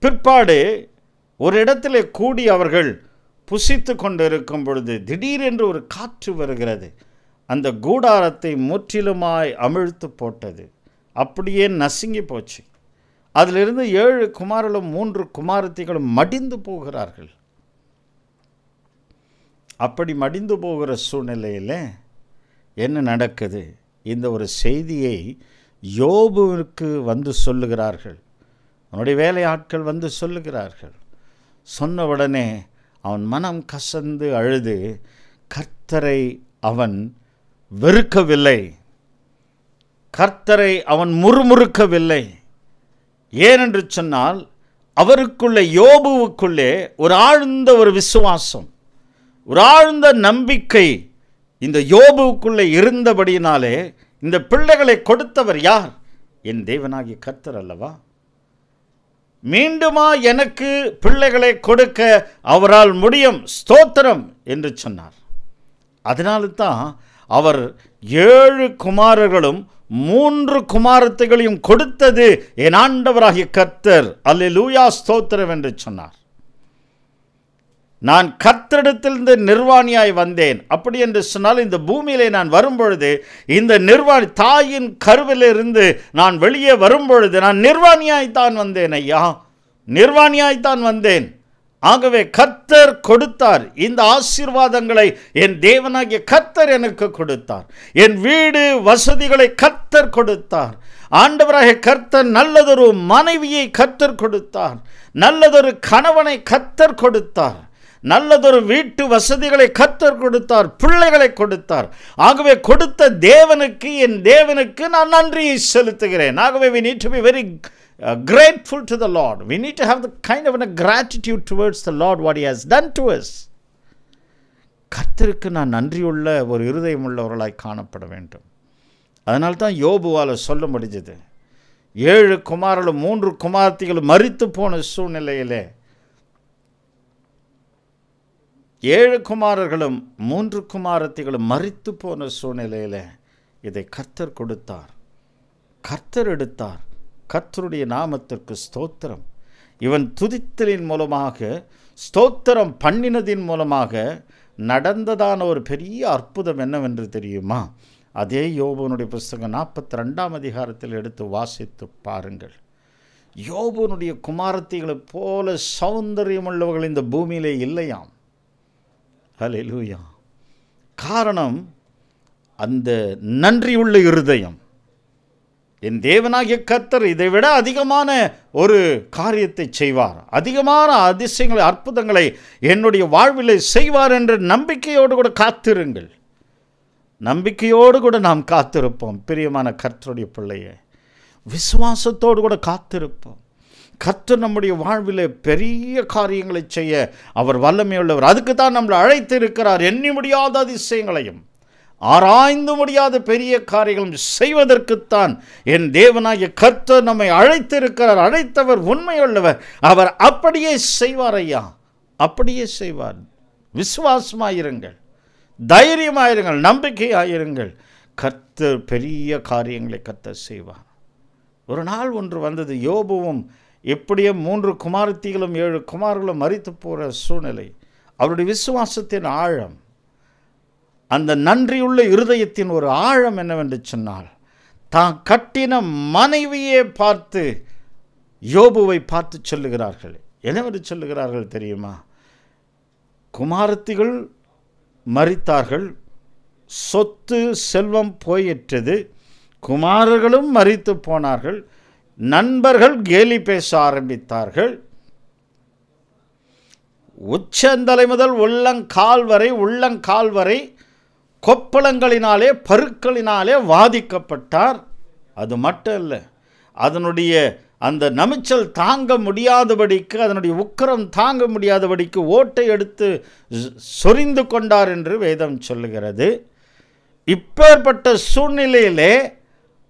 Speaker 2: பிற்பாடு ஒரு இடத்திலே கூடி அவர்கள் புசித்து கொண்டிருக்கும் பொழுது திடீரென்று ஒரு காற்று வருகிறது. அந்த கூடாரத்தை முற்றிலுமாய் அமிழ்த்து போட்டது. அப்படியே நசுங்கி போச்சு. அதிலிருந்து 7 குமாரர்களும் 3 குமாரத்திகளும் மடிந்து போகிறார்கள். அப்படி மடிந்து போகிற சூழ்நிலையில் என்ன நடக்குது? இந்த ஒரு செய்தியை யோபுவிற்கு வந்து சொல்லுகிறார்கள். அவனுடைய வேலையாட்கள் வந்து சொல்லுகிறார்கள். சொன்ன உடனே அவன் மனம் கசந்து அழுது கர்த்தரை அவன் வெறுக்கவில்லை, கர்த்தரை அவன் முறுமுறுக்கவில்லை. ஏனென்று சொன்னால் அவருக்குள்ளே, யோபுவுக்குள்ளே ஒரு ஆழ்ந்த ஒரு விசுவாசம், ஒரு ஆழ்ந்த நம்பிக்கை இந்த யோபுவுக்குள்ளே இருந்தபடியினாலே இந்த பிள்ளைகளை கொடுத்தவர் யார்? என் தேவனாகிய கர்த்தர் அல்லவா? மீண்டுமா எனக்கு பிள்ளைகளை கொடுக்க அவரால் முடியும், ஸ்தோத்திரம் என்று சொன்னார். அதனால்தான் அவர் 7 குமாரர்களும் 3 குமாரத்தைகளையும் கொடுத்தது என் ஆண்டவராகிய கர்த்தர், அல்லேலூயா ஸ்தோத்திரம் என்று சொன்னார். நான் கர்த்தரிடத்திலிருந்து நிர்வாணியாய் வந்தேன். அப்படி என்று சொன்னால் இந்த பூமியிலே நான் வரும்பொழுது, இந்த நிர்வாணி தாயின் கருவிலிருந்து நான் வெளியே வரும்பொழுது நான் நிர்வாணியாய்த்தான் வந்தேன் ஐயா, நிர்வாணியாய்த்தான் வந்தேன். ஆகவே கர்த்தர் கொடுத்தார். இந்த ஆசீர்வாதங்களை என் தேவனாகிய கர்த்தர் எனக்கு கொடுத்தார். என் வீடு வசதிகளை கர்த்தர் கொடுத்தார். ஆண்டவராகிய கர்த்தர் நல்லதொரு மனைவியை கர்த்தர் கொடுத்தார். நல்லதொரு கணவனை கர்த்தர் கொடுத்தார். நல்லதொரு வீட்டு வசதிகளை கர்த்தர் கொடுத்தார். பிள்ளைகளை கொடுத்தார். ஆகவே கொடுத்த தேவனுக்கு, என் தேவனுக்கு நான் நன்றியை செலுத்துகிறேன். ஆகவே we need to be very grateful to the Lord. We need to have the kind of a gratitude towards the Lord, what He has done to us. கர்த்தருக்கு நான் நன்றியுள்ள ஒரு இருதயம் உள்ளவர்களாய் காணப்பட வேண்டும். அதனால்தான் யோபுவால் சொல்ல முடிஞ்சது. 7 குமாரர்களும் 3 குமாரத்திகளும் மரித்து போன சூழ்நிலையிலே 7 குமாரர்களும் 3 குமாரத்திகளும் மரித்து போன சூழ்நிலையில் இதை கர்த்தர் கொடுத்தார், கர்த்தர் எடுத்தார். கர்த்தருடைய நாமத்திற்கு ஸ்தோத்திரம். இவன் துதித்தலின் மூலமாக, ஸ்தோத்திரம் பண்ணினதின் மூலமாக நடந்ததான ஒரு பெரிய அற்புதம் என்னவென்று தெரியுமா? அதே யோபுனுடைய புஸ்தகம் 42ஆம் அதிகாரத்தில் எடுத்து வாசித்து பாருங்கள். யோபுனுடைய குமாரத்திகளைப் போல சௌந்தரியமுள்ளவர்கள் இந்த பூமியிலே இல்லையாம். ஹல்லேலூயா. காரணம் அந்த நன்றியுள்ள இருதயம். என் தேவனாகிய கர்த்தர் இதைவிட அதிகமான ஒரு காரியத்தை செய்வார், அதிகமான அதிசயங்களை, அற்புதங்களை என்னுடைய வாழ்விலே செய்வார் என்ற நம்பிக்கையோடு கூட காத்திருங்கள். நம்பிக்கையோடு கூட நாம் காத்திருப்போம். பிரியமான கர்த்தருடைய பிள்ளையே, விசுவாசத்தோடு கூட காத்திருப்போம். கர்த்தர் நம்முடைய வாழ்விலே பெரிய காரியங்களை செய்ய அவர் வல்லமையுள்ளவர். அதுக்கு தான் நம்மளை அழைத்து இருக்கிறார். எண்ணி முடியாத அதிசயங்களையும் ஆராய்ந்து முடியாத பெரிய காரியங்களும் செய்வதற்குத்தான் என் தேவனாகிய கர்த்தர் நம்மை அழைத்திருக்கிறார். அழைத்தவர் உண்மையுள்ளவர். அவர் அப்படியே செய்வார் ஐயா, அப்படியே செய்வார். விசுவாசமாயிருங்கள், தைரியமாயிருங்கள், நம்பிக்கையாயிருங்கள். கர்த்தர் பெரிய காரியங்களை கர்த்தர் செய்வார். ஒரு நாள் ஒன்று வந்தது. யோபுவும் எப்படியே 3 குமாரத்திகளும் 7 குமாரர்களும் மரித்து போகிற சூழ்நிலை. அவருடைய விசுவாசத்தின் ஆழம், அந்த நன்றியுள்ள இருதயத்தின் ஒரு ஆழம் என்னவென்று சொன்னால், தான் கட்டின மனைவியே பார்த்து யோபுவை பார்த்து சொல்லுகிறார்கள். என்னவென்று சொல்லுகிறார்கள் தெரியுமா? குமாரத்திகள் மரித்தார்கள், சொத்து செல்வம் போயிற்றது, குமாரர்களும் மரித்து போனார்கள், நண்பர்கள் கேலி பேச ஆரம்பித்தார்கள், உச்சந்தலை முதல் உள்ளங்கால் வரை கொப்பளங்களினாலே பருக்களினாலே வாதிக்கப்பட்டார். அது மட்டும் இல்லை, அதனுடைய அந்த நமிச்சல் தாங்க முடியாதபடிக்கு, அதனுடைய உக்கிரம் தாங்க முடியாதபடிக்கு ஓட்டை எடுத்து சொரிந்து கொண்டார் என்று வேதம் சொல்லுகிறது. இப்பேற்பட்ட சூழ்நிலையிலே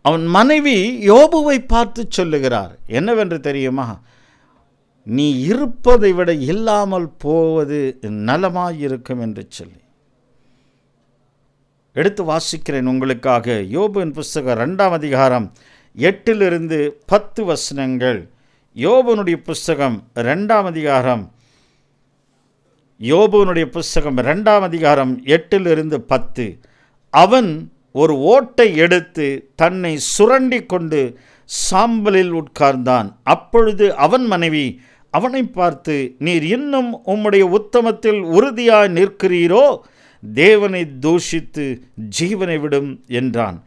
Speaker 2: அவன் மனைவி யோபுவை பார்த்து சொல்லுகிறார். என்னவென்று தெரியுமா? நீ இருப்பதை விட இல்லாமல் போவது நலமாயிருக்கும் என்று சொல்லி. எடுத்து வாசிக்கிறேன் உங்களுக்காக. யோபுவின் புஸ்தகம் 2ஆம் அதிகாரம் 8 - 10 வசனங்கள். யோபுனுடைய புஸ்தகம் 2ஆம் அதிகாரம் 8 - 10. அவன் ஒரு ஓட்டை எடுத்து தன்னை சுரண்டி கொண்டு சாம்பலில் உட்கார்ந்தான். அப்பொழுது அவன் மனைவி அவனை பார்த்து, நீர் இன்னும் உம்முடைய உத்தமத்தில் உறுதியாய் நிற்கிறீரோ? தேவனை தூஷித்து ஜீவனை விடும் என்றான்.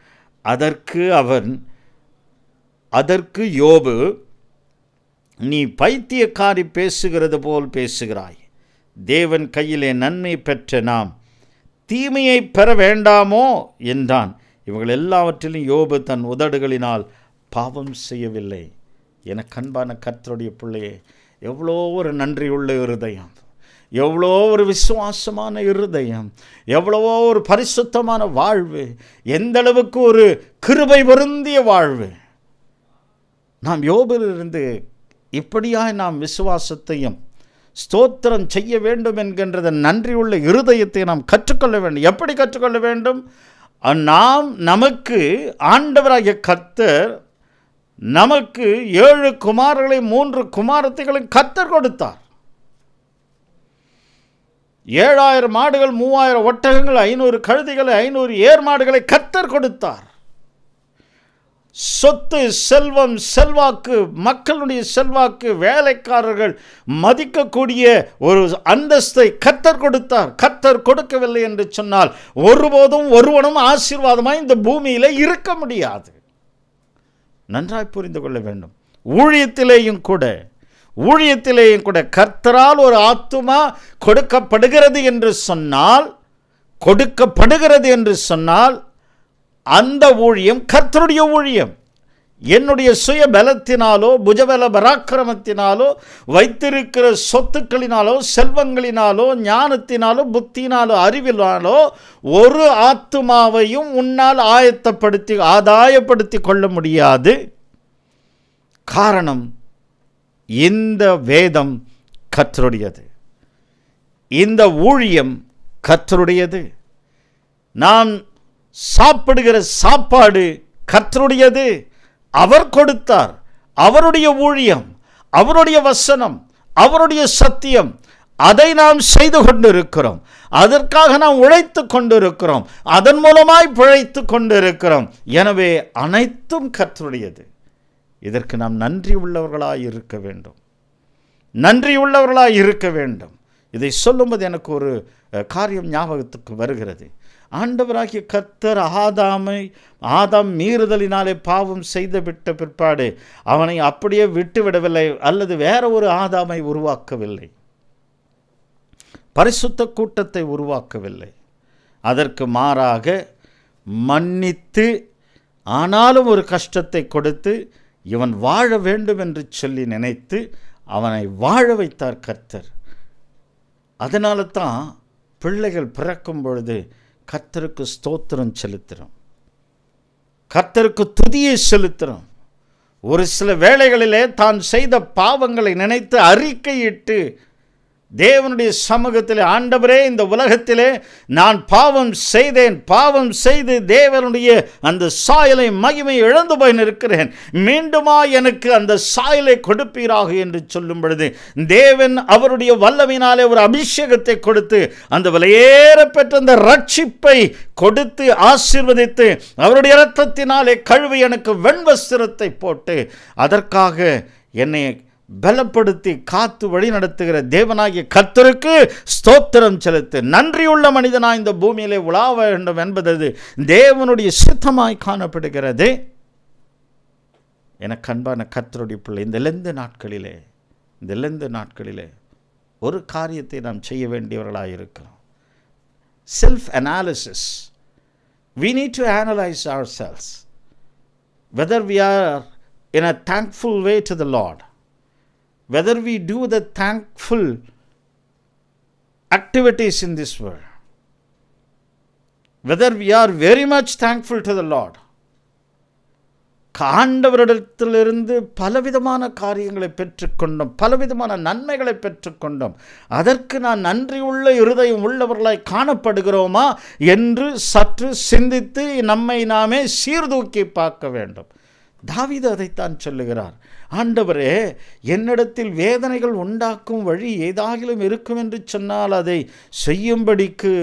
Speaker 2: அதற்கு யோபு, நீ பைத்தியக்காரி பேசுகிறது போல் பேசுகிறாய். தேவன் கையிலே நன்மை பெற்ற நாம் தீமையை பெற வேண்டாமோ என்றான். இவர்கள் எல்லாவற்றிலும் யோபு தன் உதடுகளினால் பாவம் செய்யவில்லை. என கண்பான கர்த்தருடைய பிள்ளையே, எவ்வளோ ஒரு நன்றியுள்ள இருதயம், எவ்வளோ ஒரு விசுவாசமான இருதயம், எவ்வளவோ ஒரு பரிசுத்தமான வாழ்வு, எந்த அளவுக்கு ஒரு கிருபை பொருந்திய வாழ்வு. நாம் யோபிலிருந்து இப்படியாய் நாம் விசுவாசத்தையும் ஸ்தோத்திரம் செய்ய வேண்டும் என்கின்றத நன்றியுள்ள இருதயத்தை நாம் கற்றுக்கொள்ள வேண்டும். எப்படி கற்றுக்கொள்ள வேண்டும்? நமக்கு ஆண்டவராகிய கர்த்தர் நமக்கு 7 குமாரர்களை 3 குமாரத்திகளை கர்த்தர் கொடுத்தார். 7000 மாடுகள், 3000 ஒட்டகங்கள், 500 கழுதைகளை, 500 ஏர் மாடுகளை கர்த்தர் கொடுத்தார். சொத்து, செல்வம், செல்வாக்கு, மக்களுடைய செல்வாக்கு, வேலைக்காரர்கள் மதிக்கக்கூடிய ஒரு அந்தஸ்தை கர்த்தர் கொடுத்தார். கர்த்தர் கொடுக்கவில்லை என்று சொன்னால் ஒருபோதும் ஒருவனும் ஆசீர்வாதமாய் இந்த பூமியிலே இருக்க முடியாது. நன்றாய் புரிந்து கொள்ள வேண்டும். ஊழியத்திலேயும் கூட கர்த்தரால் ஒரு ஆத்துமா கொடுக்கப்படுகிறது என்று சொன்னால் அந்த ஊழியம் கர்த்தருடைய ஊழியம். என்னுடைய சுய பலத்தினாலோ, புஜபல பராக்கிரமத்தினாலோ, வைத்திருக்கிற சொத்துக்களினாலோ, செல்வங்களினாலோ, ஞானத்தினாலோ, புத்தினாலோ, அறிவினாலோ ஒரு ஆத்துமாவையும் உன்னால் ஆதாயப்படுத்தி கொள்ள முடியாது. காரணம், இந்த வேதம் கர்த்தருடையது. இந்த ஊழியம் கர்த்தருடையது. நாம் சாப்பிடுகிற சாப்பாடு கர்த்தருடையது. அவர் கொடுத்தார். அவருடைய ஊழியம், அவருடைய வசனம், அவருடைய சத்தியம், அதை நாம் செய்து கொண்டிருக்கிறோம். அதற்காக நாம் உழைத்து கொண்டிருக்கிறோம். அதன் மூலமாய் பிழைத்து கொண்டிருக்கிறோம். எனவே அனைத்தும் கர்த்தருடையது. இதற்கு நாம் நன்றி உள்ளவர்களாய் இருக்க வேண்டும். நன்றி உள்ளவர்களாய் இருக்க வேண்டும். இதை சொல்லும்போது எனக்கு ஒரு காரியம் ஞாபகத்துக்கு வருகிறது. ஆண்டவராகிய கர்த்தர் ஆதாம் மீறுதலினாலே பாவம் செய்து விட்ட பிற்பாடு அவனை அப்படியே விட்டுவிடவில்லை, அல்லது வேற ஒரு ஆதாமை உருவாக்கவில்லை, பரிசுத்த கூட்டத்தை உருவாக்கவில்லை. அதற்கு மாறாக மன்னித்து, ஆனாலும் ஒரு கஷ்டத்தை கொடுத்து இவன் வாழ வேண்டும் என்று சொல்லி நினைத்து அவனை வாழ வைத்தார் கர்த்தர். அதனால தான் பிள்ளைகள் பிறக்கும் பொழுது கர்த்தருக்கு ஸ்தோத்திரம் செலுத்துகிறோம், கர்த்தருக்கு துதியை செலுத்துகிறோம். ஒரு சில வேளைகளிலே தான் செய்த பாவங்களை நினைத்து அறிக்கையிட்டு தேவனுடைய சமூகத்திலே, ஆண்டவரே, இந்த உலகத்திலே நான் பாவம் செய்தேன், பாவம் செய்து தேவனுடைய அந்த சாயலை மகிமை இழந்து போய் நிற்கிறேன், மீண்டுமா எனக்கு அந்த சாயலை கொடுப்பீராக என்று சொல்லும் பொழுது தேவன் அவருடைய வல்லமையினாலே ஒரு அபிஷேகத்தை கொடுத்து அந்த விலையேற பெற்ற அந்த ரட்சிப்பை கொடுத்து ஆசீர்வதித்து அவருடைய இரத்தத்தினாலே கழுவி எனக்கு வெண்வஸ்திரத்தை போட்டு அதற்காக என்னை பலப்படுத்தி காத்து வழி நடத்துகிற தேவனாகிய கர்த்தருக்கு ஸ்தோத்திரம் செலுத்து. நன்றியுள்ள மனிதனாய் இந்த பூமியிலே உலாவ வேண்டும் என்பது தேவனுடைய சித்தமாய் காணப்படுகிறது. எனக்கு அன்பான கர்த்தருடைய பிள்ளை, இந்த லெந்து நாட்களிலே ஒரு காரியத்தை நாம் செய்ய வேண்டியவர்களாக இருக்கிறோம். Self analysis. We need to analyze ourselves whether we are in a thankful way to the Lord, whether we do the thankful activities in this world, whether we are very much thankful to the Lord. ஆண்டவரிடத்திலிருந்து பலவிதமான காரியங்களை பெற்றுக்கொண்டோம், பலவிதமான நன்மைகளை பெற்றுக்கொண்டோம். அதற்கு நான் நன்றியுள்ள இருதயம் உள்ளவர்களாய் காணப்படுகிறோமா என்று சற்று சிந்தித்து நம்மை நாமே சீர்தூக்கி பார்க்க வேண்டும். தாவீது அதைத்தான் சொல்லுகிறார். ஆண்டவரே, என்னிடத்தில் வேதனைகள் உண்டாக்கும் வழி ஏதாகிலும் இருக்கும் என்று சொன்னால் அதை செய்யும்படிக்கு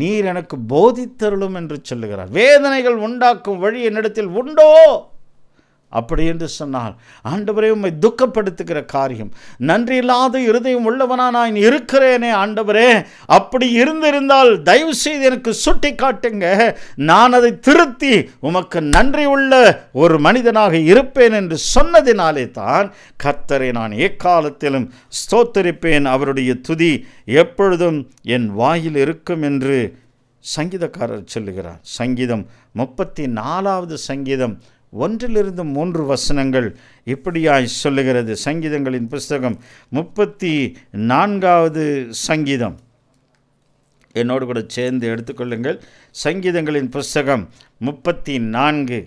Speaker 2: நீர் எனக்கு போதித்தருளும் என்று சொல்லுகிறார். வேதனைகள் உண்டாக்கும் வழி என்னிடத்தில் உண்டோ? அப்படி என்று சொன்னால், ஆண்டவரே, உம்மை துக்கப்படுத்துகிற காரியம், நன்றி இல்லாத இருதயம் உள்ளவனா நான் இருக்கிறேனே ஆண்டவரே, அப்படி இருந்திருந்தால் தயவு செய்து எனக்கு சுட்டி காட்டுங்க, நான் அதை திருத்தி உமக்கு நன்றி உள்ள ஒரு மனிதனாக இருப்பேன் என்று சொன்னதினாலே தான் கர்த்தரை நான் எக்காலத்திலும் ஸ்தோத்தரிப்பேன், அவருடைய துதி எப்பொழுதும் என் வாயில் இருக்கும் என்று சங்கீதக்காரர் சொல்லுகிறார். சங்கீதம் 34வது சங்கீதம் 1-3 வசனங்கள் இப்படியாய் சொல்லுகிறது. சங்கீதங்களின் புஸ்தகம் 34வது சங்கீதம், என்னோடு கூட சேர்ந்து எடுத்துக்கொள்ளுங்கள். சங்கீதங்களின் புஸ்தகம் 34.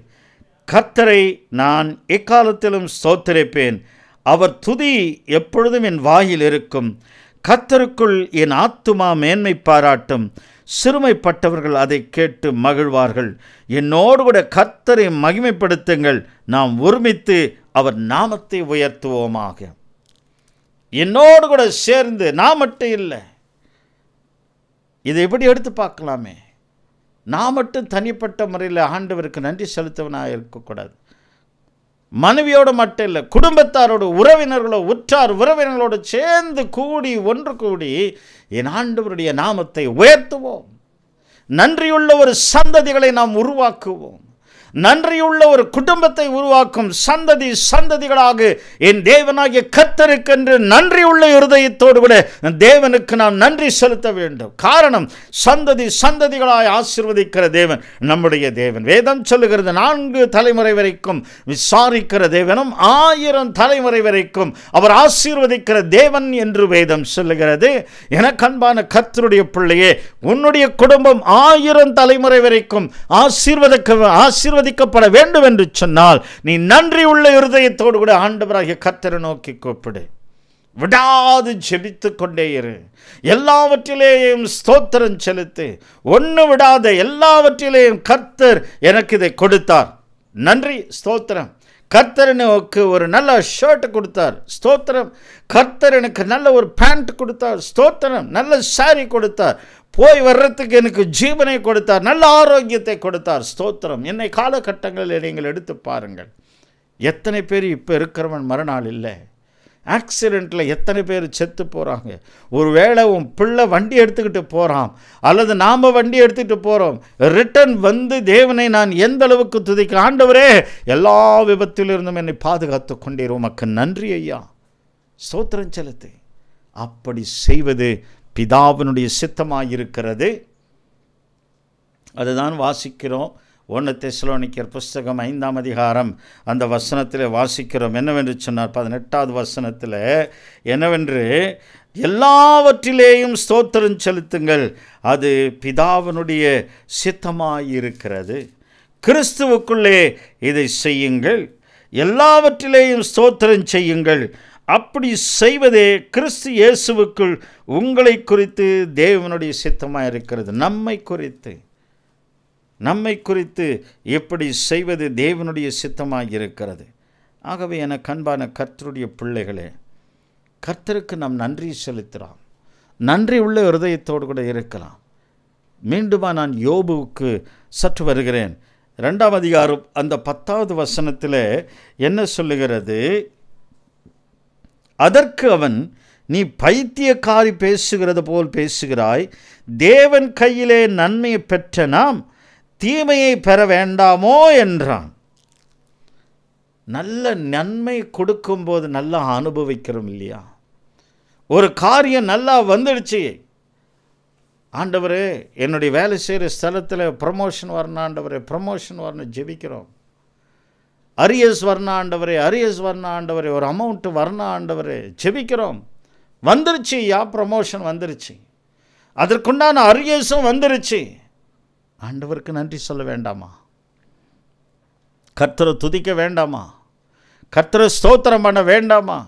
Speaker 2: கர்த்தரை நான் எக்காலத்திலும் ஸ்தோத்திரிப்பேன், அவர் துதி எப்பொழுதும் என் வாயில் இருக்கும். கர்த்தருக்குள் என் ஆத்துமா மேன்மை பாராட்டும், சிறுமைப்பட்டவர்கள் அதை கேட்டு மகிழ்வார்கள். என்னோடு கூட கர்த்தரை மகிமைப்படுத்துங்கள், நாம் ஒருமித்து அவர் நாமத்தை உயர்த்துவோமாக. என்னோடு கூட சேர்ந்து, நான் மட்டும் இல்லை, இதை எப்படி எடுத்து பார்க்கலாமே, நான் மட்டும் தனிப்பட்ட முறையில் ஆண்டவருக்கு நன்றி செலுத்தவனாக இருக்கக்கூடாது. மனைவியோடு மட்டும் இல்லை, குடும்பத்தாரோடு, உறவினர்களோ, உற்றார் உறவினர்களோடு சேர்ந்து ஒன்று கூடி என் ஆண்டவருடைய நாமத்தை உயர்த்துவோம். நன்றியுள்ள ஒரு சந்ததிகளை நாம் உருவாக்குவோம். நன்றியுள்ள ஒரு குடும்பத்தை உருவாக்கும் சந்ததிகளாக என் தேவனாகிய கர்த்தருக்கென்று நன்றியுள்ள இருதயத்தோடு கூட தேவனுக்கு நாம் நன்றி செலுத்த வேண்டும். காரணம், சந்ததிகளாய் ஆசீர்வதிக்கிற தேவன் நம்முடைய தேவன். வேதம் சொல்லுகிறது, 4 தலைமுறை வரைக்கும் விசாரிக்கிற தேவனும் 1000 தலைமுறை வரைக்கும் அவர் ஆசீர்வதிக்கிற தேவன் என்று வேதம் சொல்லுகிறது. எனக்கு அன்பான கர்த்தருடைய பிள்ளையே, உன்னுடைய குடும்பம் 1000 தலைமுறை வரைக்கும் ஆசீர்வதிக்கப்பட வேண்டும் என்று சொன்னால் நீ நன்றி உள்ள இருதயத்தோடு கூட ஆண்டவராகிய கர்த்தரை நோக்கி கூப்பிடு. விடாது ஜெபித்து கொண்டே இரு. எல்லாவற்றிலேயும் ஸ்தோத்திரம் செலுத்து. ஒன்று விடாத எல்லாவற்றிலேயும் கர்த்தர் எனக்கு இதை கொடுத்தார், நன்றி ஸ்தோத்திரம். கர்த்தர் எனக்கு ஒரு நல்ல ஷர்ட் கொடுத்தார், ஸ்தோத்திரம். கர்த்தர் எனக்கு நல்ல ஒரு பேண்ட் கொடுத்தார், ஸ்தோத்திரம். நல்ல சாரி கொடுத்தார், போய் வர்றதுக்கு எனக்கு ஜீவனை கொடுத்தார், நல்ல ஆரோக்கியத்தை கொடுத்தார், ஸ்தோத்திரம். என்னை காலகட்டங்களில் நீங்கள் எடுத்து பாருங்கள். எத்தனை பேர் இப்போ இருக்கிறவன் மறுநாள் இல்லை. ஆக்சிடெண்ட்டில் எத்தனை பேர் செத்து போகிறாங்க. ஒரு வேளை உன் பிள்ளை வண்டி எடுத்துக்கிட்டு போகிறான், அல்லது நாம் வண்டி எடுத்துக்கிட்டு போகிறோம். ரிட்டன் வந்து தேவனை நான் எந்த அளவுக்கு துதிக்க, ஆண்டவரே எல்லா விபத்திலிருந்தும் என்னை பாதுகாத்து கொண்டீர், உமக்கு நன்றி ஐயா, ஸ்தோத்திரம் செலுத்து. அப்படி செய்வது பிதாவினுடைய சித்தமாயிருக்கிறது. அதுதான் வாசிக்கிறோம். 1 தெசலோனிக்கர் புஸ்தகம் 5ஆம் அதிகாரம் அந்த வசனத்தில் வாசிக்கிறோம். என்னவென்று சொன்னார்? 18வது வசனத்தில் என்னவென்று, எல்லாவற்றிலேயும் ஸ்தோத்திரம் செலுத்துங்கள், அது பிதாவினுடைய சித்தமாயிருக்கிறது. கிறிஸ்துவுக்குள்ளே இதை செய்யுங்கள், எல்லாவற்றிலேயும் ஸ்தோத்திரம் செய்யுங்கள். அப்படி செய்வதே கிறிஸ்து இயேசுவுக்குள் உங்களை குறித்து தேவனுடைய சித்தமாக இருக்கிறது. நம்மை குறித்து எப்படி செய்வது தேவனுடைய சித்தமாக இருக்கிறது. ஆகவே எனக்கு அன்பான கர்த்தருடைய பிள்ளைகளே, கர்த்தருக்கு நாம் நன்றி செலுத்துகிறோம். நன்றி உள்ள இருதயத்தோடு கூட இருக்கலாம். மீண்டுமா நான் யோபுவுக்கு சற்று வருகிறேன். 2ஆம் அதிகாரம் அந்த 10வது வசனத்தில் என்ன சொல்லுகிறது? அதற்கு அவன், நீ பைத்தியக்காரி பேசுகிறது போல் பேசுகிறாய். தேவன் கையிலே நன்மையை பெற்ற நாம் தீமையை பெற வேண்டாமோ என்றான். நல்ல நன்மை கொடுக்கும்போது நல்லா அனுபவிக்கிறோம் இல்லையா? ஒரு காரியம் நல்லா வந்துடுச்சு, ஆண்டவரே என்னுடைய வேலை செய்கிற ஸ்தலத்தில் ப்ரமோஷன் வரணும், ஆண்டவரே ப்ரமோஷன் வரணும் ஜெபிக்கிறோம். அரியஸ் வரணும் ஆண்டவரே, அரியஸ் வரணும் ஆண்டவரே, ஒரு அமௌண்ட்டு வரணும் ஆண்டவரே ஜெபிக்கிறோம். வந்துருச்சு யா, ப்ரமோஷன் வந்துருச்சு, அதற்குண்டான அரியஸும் வந்துருச்சு. ஆண்டவருக்கு நன்றி சொல்ல வேண்டாமா? கர்த்தரை துதிக்க வேண்டாமா? கர்த்தரை ஸ்தோத்திரம் பண்ண வேண்டாமா?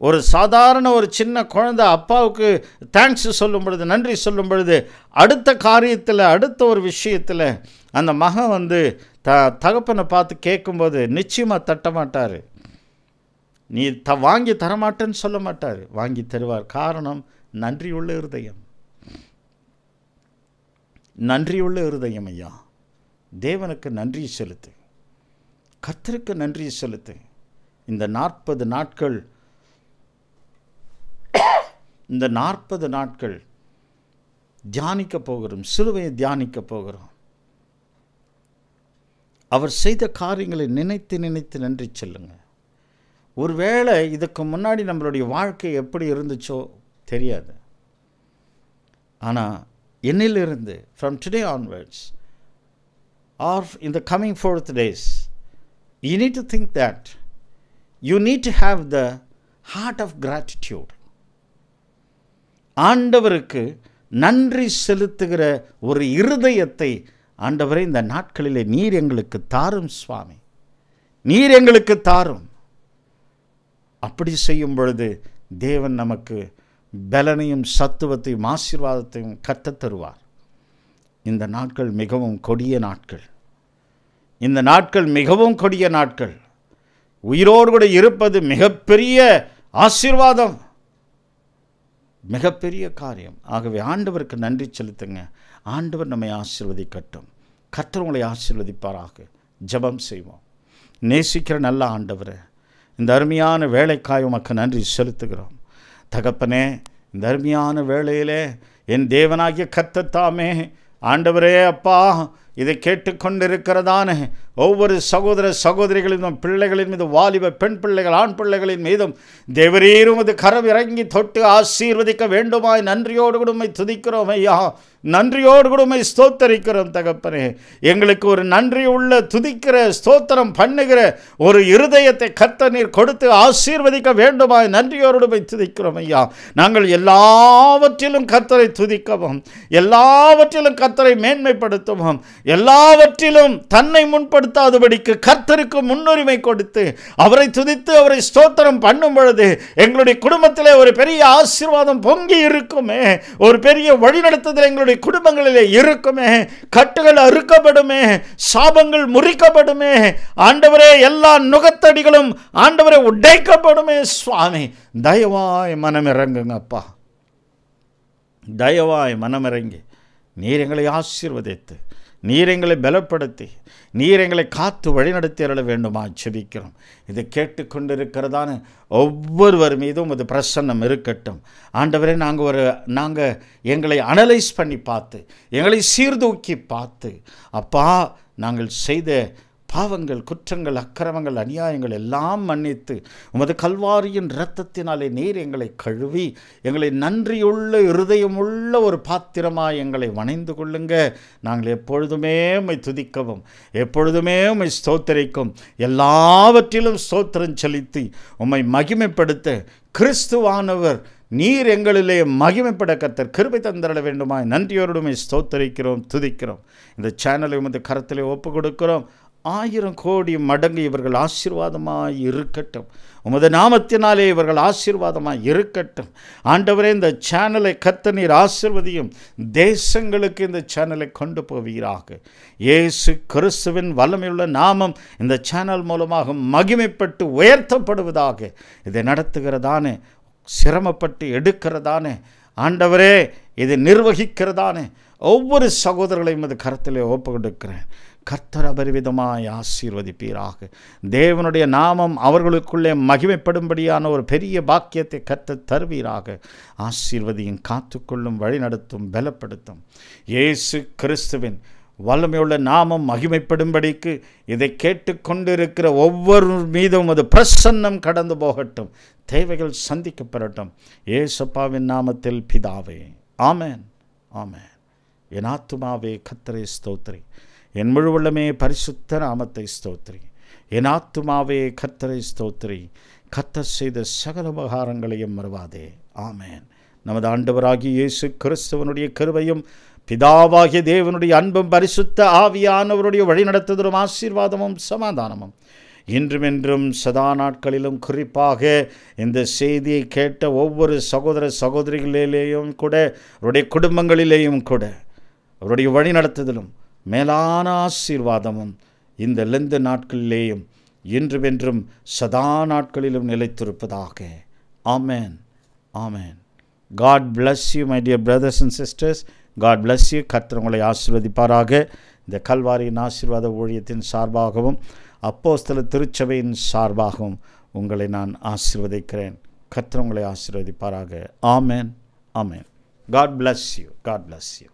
Speaker 2: ஒரு சாதாரண ஒரு சின்ன குழந்தை அப்பாவுக்கு தேங்க்ஸ் சொல்லும் பொழுது, நன்றி சொல்லும் பொழுது, அடுத்த காரியத்தில் அடுத்த ஒரு விஷயத்தில் அந்த மகன் வந்து தகப்பனை பார்த்து கேட்கும்போது நிச்சயமாக தட்ட மாட்டார். நீ வாங்கி தரமாட்டேன்னு சொல்ல மாட்டார், வாங்கி தருவார். காரணம் நன்றியுள்ள இருதயம். நன்றியுள்ள இருதயம் ஐயா. தேவனுக்கு நன்றி செலுத்து, கர்த்தருக்கு நன்றி செலுத்து. இந்த 40 நாட்கள் தியானிக்க போகிறோம், சிலுவையை தியானிக்க போகிறோம். அவர் செய்த காரியங்களை நினைத்து நினைத்து நன்றி சொல்லுங்க. ஒருவேளை இதுக்கு முன்னாடி நம்மளுடைய வாழ்க்கை எப்படி இருந்துச்சோ தெரியாது, ஆனால் என்னிலிருந்து from today onwards or in the coming 4 days, you need to think that you need to have the heart of gratitude. ஆண்டவருக்கு நன்றி செலுத்துகிற ஒரு இருதயத்தை ஆண்டவரே இந்த நாட்களிலே நீர் எங்களுக்கு தாரும் சுவாமி, நீர் எங்களுக்கு தாரும். அப்படி செய்யும் பொழுது தேவன் நமக்கு பலனையும் சத்துவத்தையும் ஆசீர்வாதத்தையும் கற்றுத் தருவார். இந்த நாட்கள் மிகவும் கொடிய நாட்கள். இந்த நாட்கள் மிகவும் கொடிய நாட்கள். உயிரோடு கூட இருப்பது மிகப்பெரிய ஆசீர்வாதம், மிகப்பெரிய காரியம். ஆகவே ஆண்டவருக்கு நன்றி செலுத்துங்க. ஆண்டவர் நம்மை ஆசீர்வதிக்கட்டும். கர்த்தர் உங்களை ஆசீர்வதிப்பாராக. ஜெபம் செய்வோம். நேசிக்கிற நல்ல ஆண்டவரே, இந்த அருமையான வேலைக்காய் உமக்கு நன்றி செலுத்துகிறோம். தகப்பனே, இந்த அருமையான வேளையிலே என் தேவனாகிய கர்த்தர் தாமே ஆண்டவரே அப்பா, இதை கேட்டுக்கொண்டிருக்கிறதான ஒவ்வொரு சகோதர சகோதரிகளின் பிள்ளைகளின் மீது, வாலிப பெண் பிள்ளைகள் ஆண் பிள்ளைகளின் மீதும் தேவரீரும் அது கரம் இறங்கி தொட்டு ஆசீர்வதிக்க வேண்டுமாய் நன்றியோடு கூட உம்மை துதிக்கிறோம் ஐயா, நன்றியோடு கூட உம்மை ஸ்தோத்தரிக்கிறோம் தகப்பனே. எங்களுக்கு ஒரு நன்றி உள்ள துதிக்கிற ஸ்தோத்திரம் பண்ணுகிற ஒரு இருதயத்தை கர்த்தர் நீர் கொடுத்து ஆசீர்வதிக்க வேண்டுமாய் நன்றியோடு உம்மை துதிக்கிறோம் ஐயா. நாங்கள் எல்லாவற்றிலும் கர்த்தரை துதிக்கவும், எல்லாவற்றிலும் கர்த்தரை மேன்மைப்படுத்தவும், எல்லாவற்றிலும் தன்னை முன்படுத்த துக்கப்படுத்தாதபடிக்கு கர்த்தருக்கு முன்னுரிமை கொடுத்து அவரை துதித்து அவரை ஸ்தோத்திரம் பண்ணும் பொழுது எங்களுடைய குடும்பத்திலே ஒரு பெரிய ஆசீர்வாதம் பொங்கி இருக்குமே, ஒரு பெரிய வழிநடத்துதல் எங்களுடைய குடும்பங்களிலே இருக்குமே, கட்டுகள் அறுக்கப்படுமே, சாபங்கள் முறிக்கப்படுமே ஆண்டவரே, எல்லா நுகத்தடிகளும் ஆண்டவரே உடைக்கப்படுமே. சுவாமி தயவாய் மனமிறங்குங்க அப்பா, தயவாய் மனமிறங்கி நீர் எங்களை ஆசீர்வதித்து நீர் எங்களை பலப்படுத்தி நீர் எங்களை காத்து வழிநடத்தி அருள வேண்டுமா ஜெபிக்கிறோம். இதை கேட்டுக்கொண்டிருக்கிறதான ஒவ்வொருவர் மீதும் அது பிரசன்னம் இருக்கட்டும் ஆண்டவரே. நாங்கள் எங்களை அனலைஸ் பண்ணி பார்த்து எங்களை சீர்தூக்கி பார்த்து அப்பா நாங்கள் செய்த பாவங்கள், குற்றங்கள், அக்கிரமங்கள், அநியாயங்கள் எல்லாம் மன்னித்து உமது கல்வாரியின் இரத்தத்தினாலே நீர் எங்களை கழுவி எங்களை நன்றியுள்ள இருதயமுள்ள ஒரு பாத்திரமாக எங்களை வணைந்து கொள்ளுங்க. நாங்கள் எப்பொழுதுமே உம்மை துதிக்கவும் எப்பொழுதுமே உம்மை ஸ்தோத்திரிக்கும் எல்லாவற்றிலும் ஸ்தோத்திரம் செலுத்தி உம்மை மகிமைப்படுத்த கிறிஸ்துவானவர் நீர் எங்களிலே மகிமைப்பட கர்த்தர் கிருபை தந்தரள வேண்டுமாய் நன்றியோருடன் ஸ்தோத்திரிக்கிறோம், துதிக்கிறோம். இந்த சேனலை உமது கரத்திலே ஒப்பு கொடுக்கிறோம். 1000 கோடி மடங்கு இவர்கள் ஆசீர்வாதமாய் இருக்கட்டும். உமது நாமத்தினாலே இவர்கள் ஆசீர்வாதமாய் இருக்கட்டும். ஆண்டவரே, இந்த சேனலை கர்த்தர் நீர் ஆசீர்வதியும். தேசங்களுக்கு இந்த சேனலை கொண்டு போவீராக. இயேசு கிறிஸ்துவின் வல்லமையுள்ள நாமம் இந்த சேனல் மூலமாக மகிமைப்பட்டு உயர்த்தப்படுவதாக. இதை நடத்துகிறதானே, சிரமப்பட்டு எடுக்கிறதானே ஆண்டவரே, இதை நிர்வகிக்கிறதானே ஒவ்வொரு சகோதரர்களையும் இது கருத்திலே ஒப்பு கொடுக்கிறேன். கர்த்தர் அபரிவிதமாய் ஆசீர்வதிப்பீராக. தேவனுடைய நாமம் அவர்களுக்குள்ளே மகிமைப்படும்படியான ஒரு பெரிய பாக்கியத்தை கர்த்தர் தருவீராக. ஆசீர்வதியும், காத்துக்கொள்ளும், வழிநடத்தும், பலப்படுத்தும். இயேசு கிறிஸ்துவின் வல்லமையுள்ள நாமம் மகிமைப்படும்படிக்கு இதை கேட்டுக்கொண்டிருக்கிற ஒவ்வொரு மீதும் அது பிரசன்னம் கடந்து போகட்டும். தேவைகள் சந்திக்கப்படட்டும். இயேசுப்பாவின் நாமத்தில் பிதாவே, ஆமென், ஆமென். என் ஆத்துமாவே கர்த்தரை ஸ்தோத்திரி, என் முழு உள்ளமே பரிசுத்த நாமத்தை ஸ்தோத்திரி. என் ஆத்துமாவே கர்த்தரை ஸ்தோத்திரி, கர்த்தர் செய்த சகல உபகாரங்களையும் மறவாதே. ஆமென். நமது ஆண்டவராகிய இயேசு கிறிஸ்துவனுடைய கிருபையும் பிதாவாகிய தேவனுடைய அன்பும் பரிசுத்த ஆவியானவருடைய வழிநடத்துதலும் ஆசீர்வாதமும் சமாதானமும் இன்றுமென்றும் சதா நாட்களிலும், குறிப்பாக இந்த செய்தியை கேட்ட ஒவ்வொரு சகோதர சகோதரிகளிலேயும் கூட, அவருடைய குடும்பங்களிலேயும் கூட, அவருடைய வழிநடத்துதலும் மேலான ஆசீர்வாதமும் இந்த லெந்து நாட்களிலேயும் இன்றுமென்றும் சதா நாட்களிலும் நிலைத்திருப்பதாக. ஆமென், ஆமென். God bless you, my dear brothers and sisters. God bless you. கர்த்தர் உங்களை ஆசீர்வதிப்பாராக. இந்த கல்வாரியின் ஆசீர்வாத ஊழியத்தின் சார்பாகவும் அப்போஸ்தல திருச்சபையின் சார்பாகவும் உங்களை நான் ஆசீர்வதிக்கிறேன். கர்த்தர் உங்களை ஆசீர்வதிப்பாராக. ஆமென், ஆமென். God bless you. God bless you.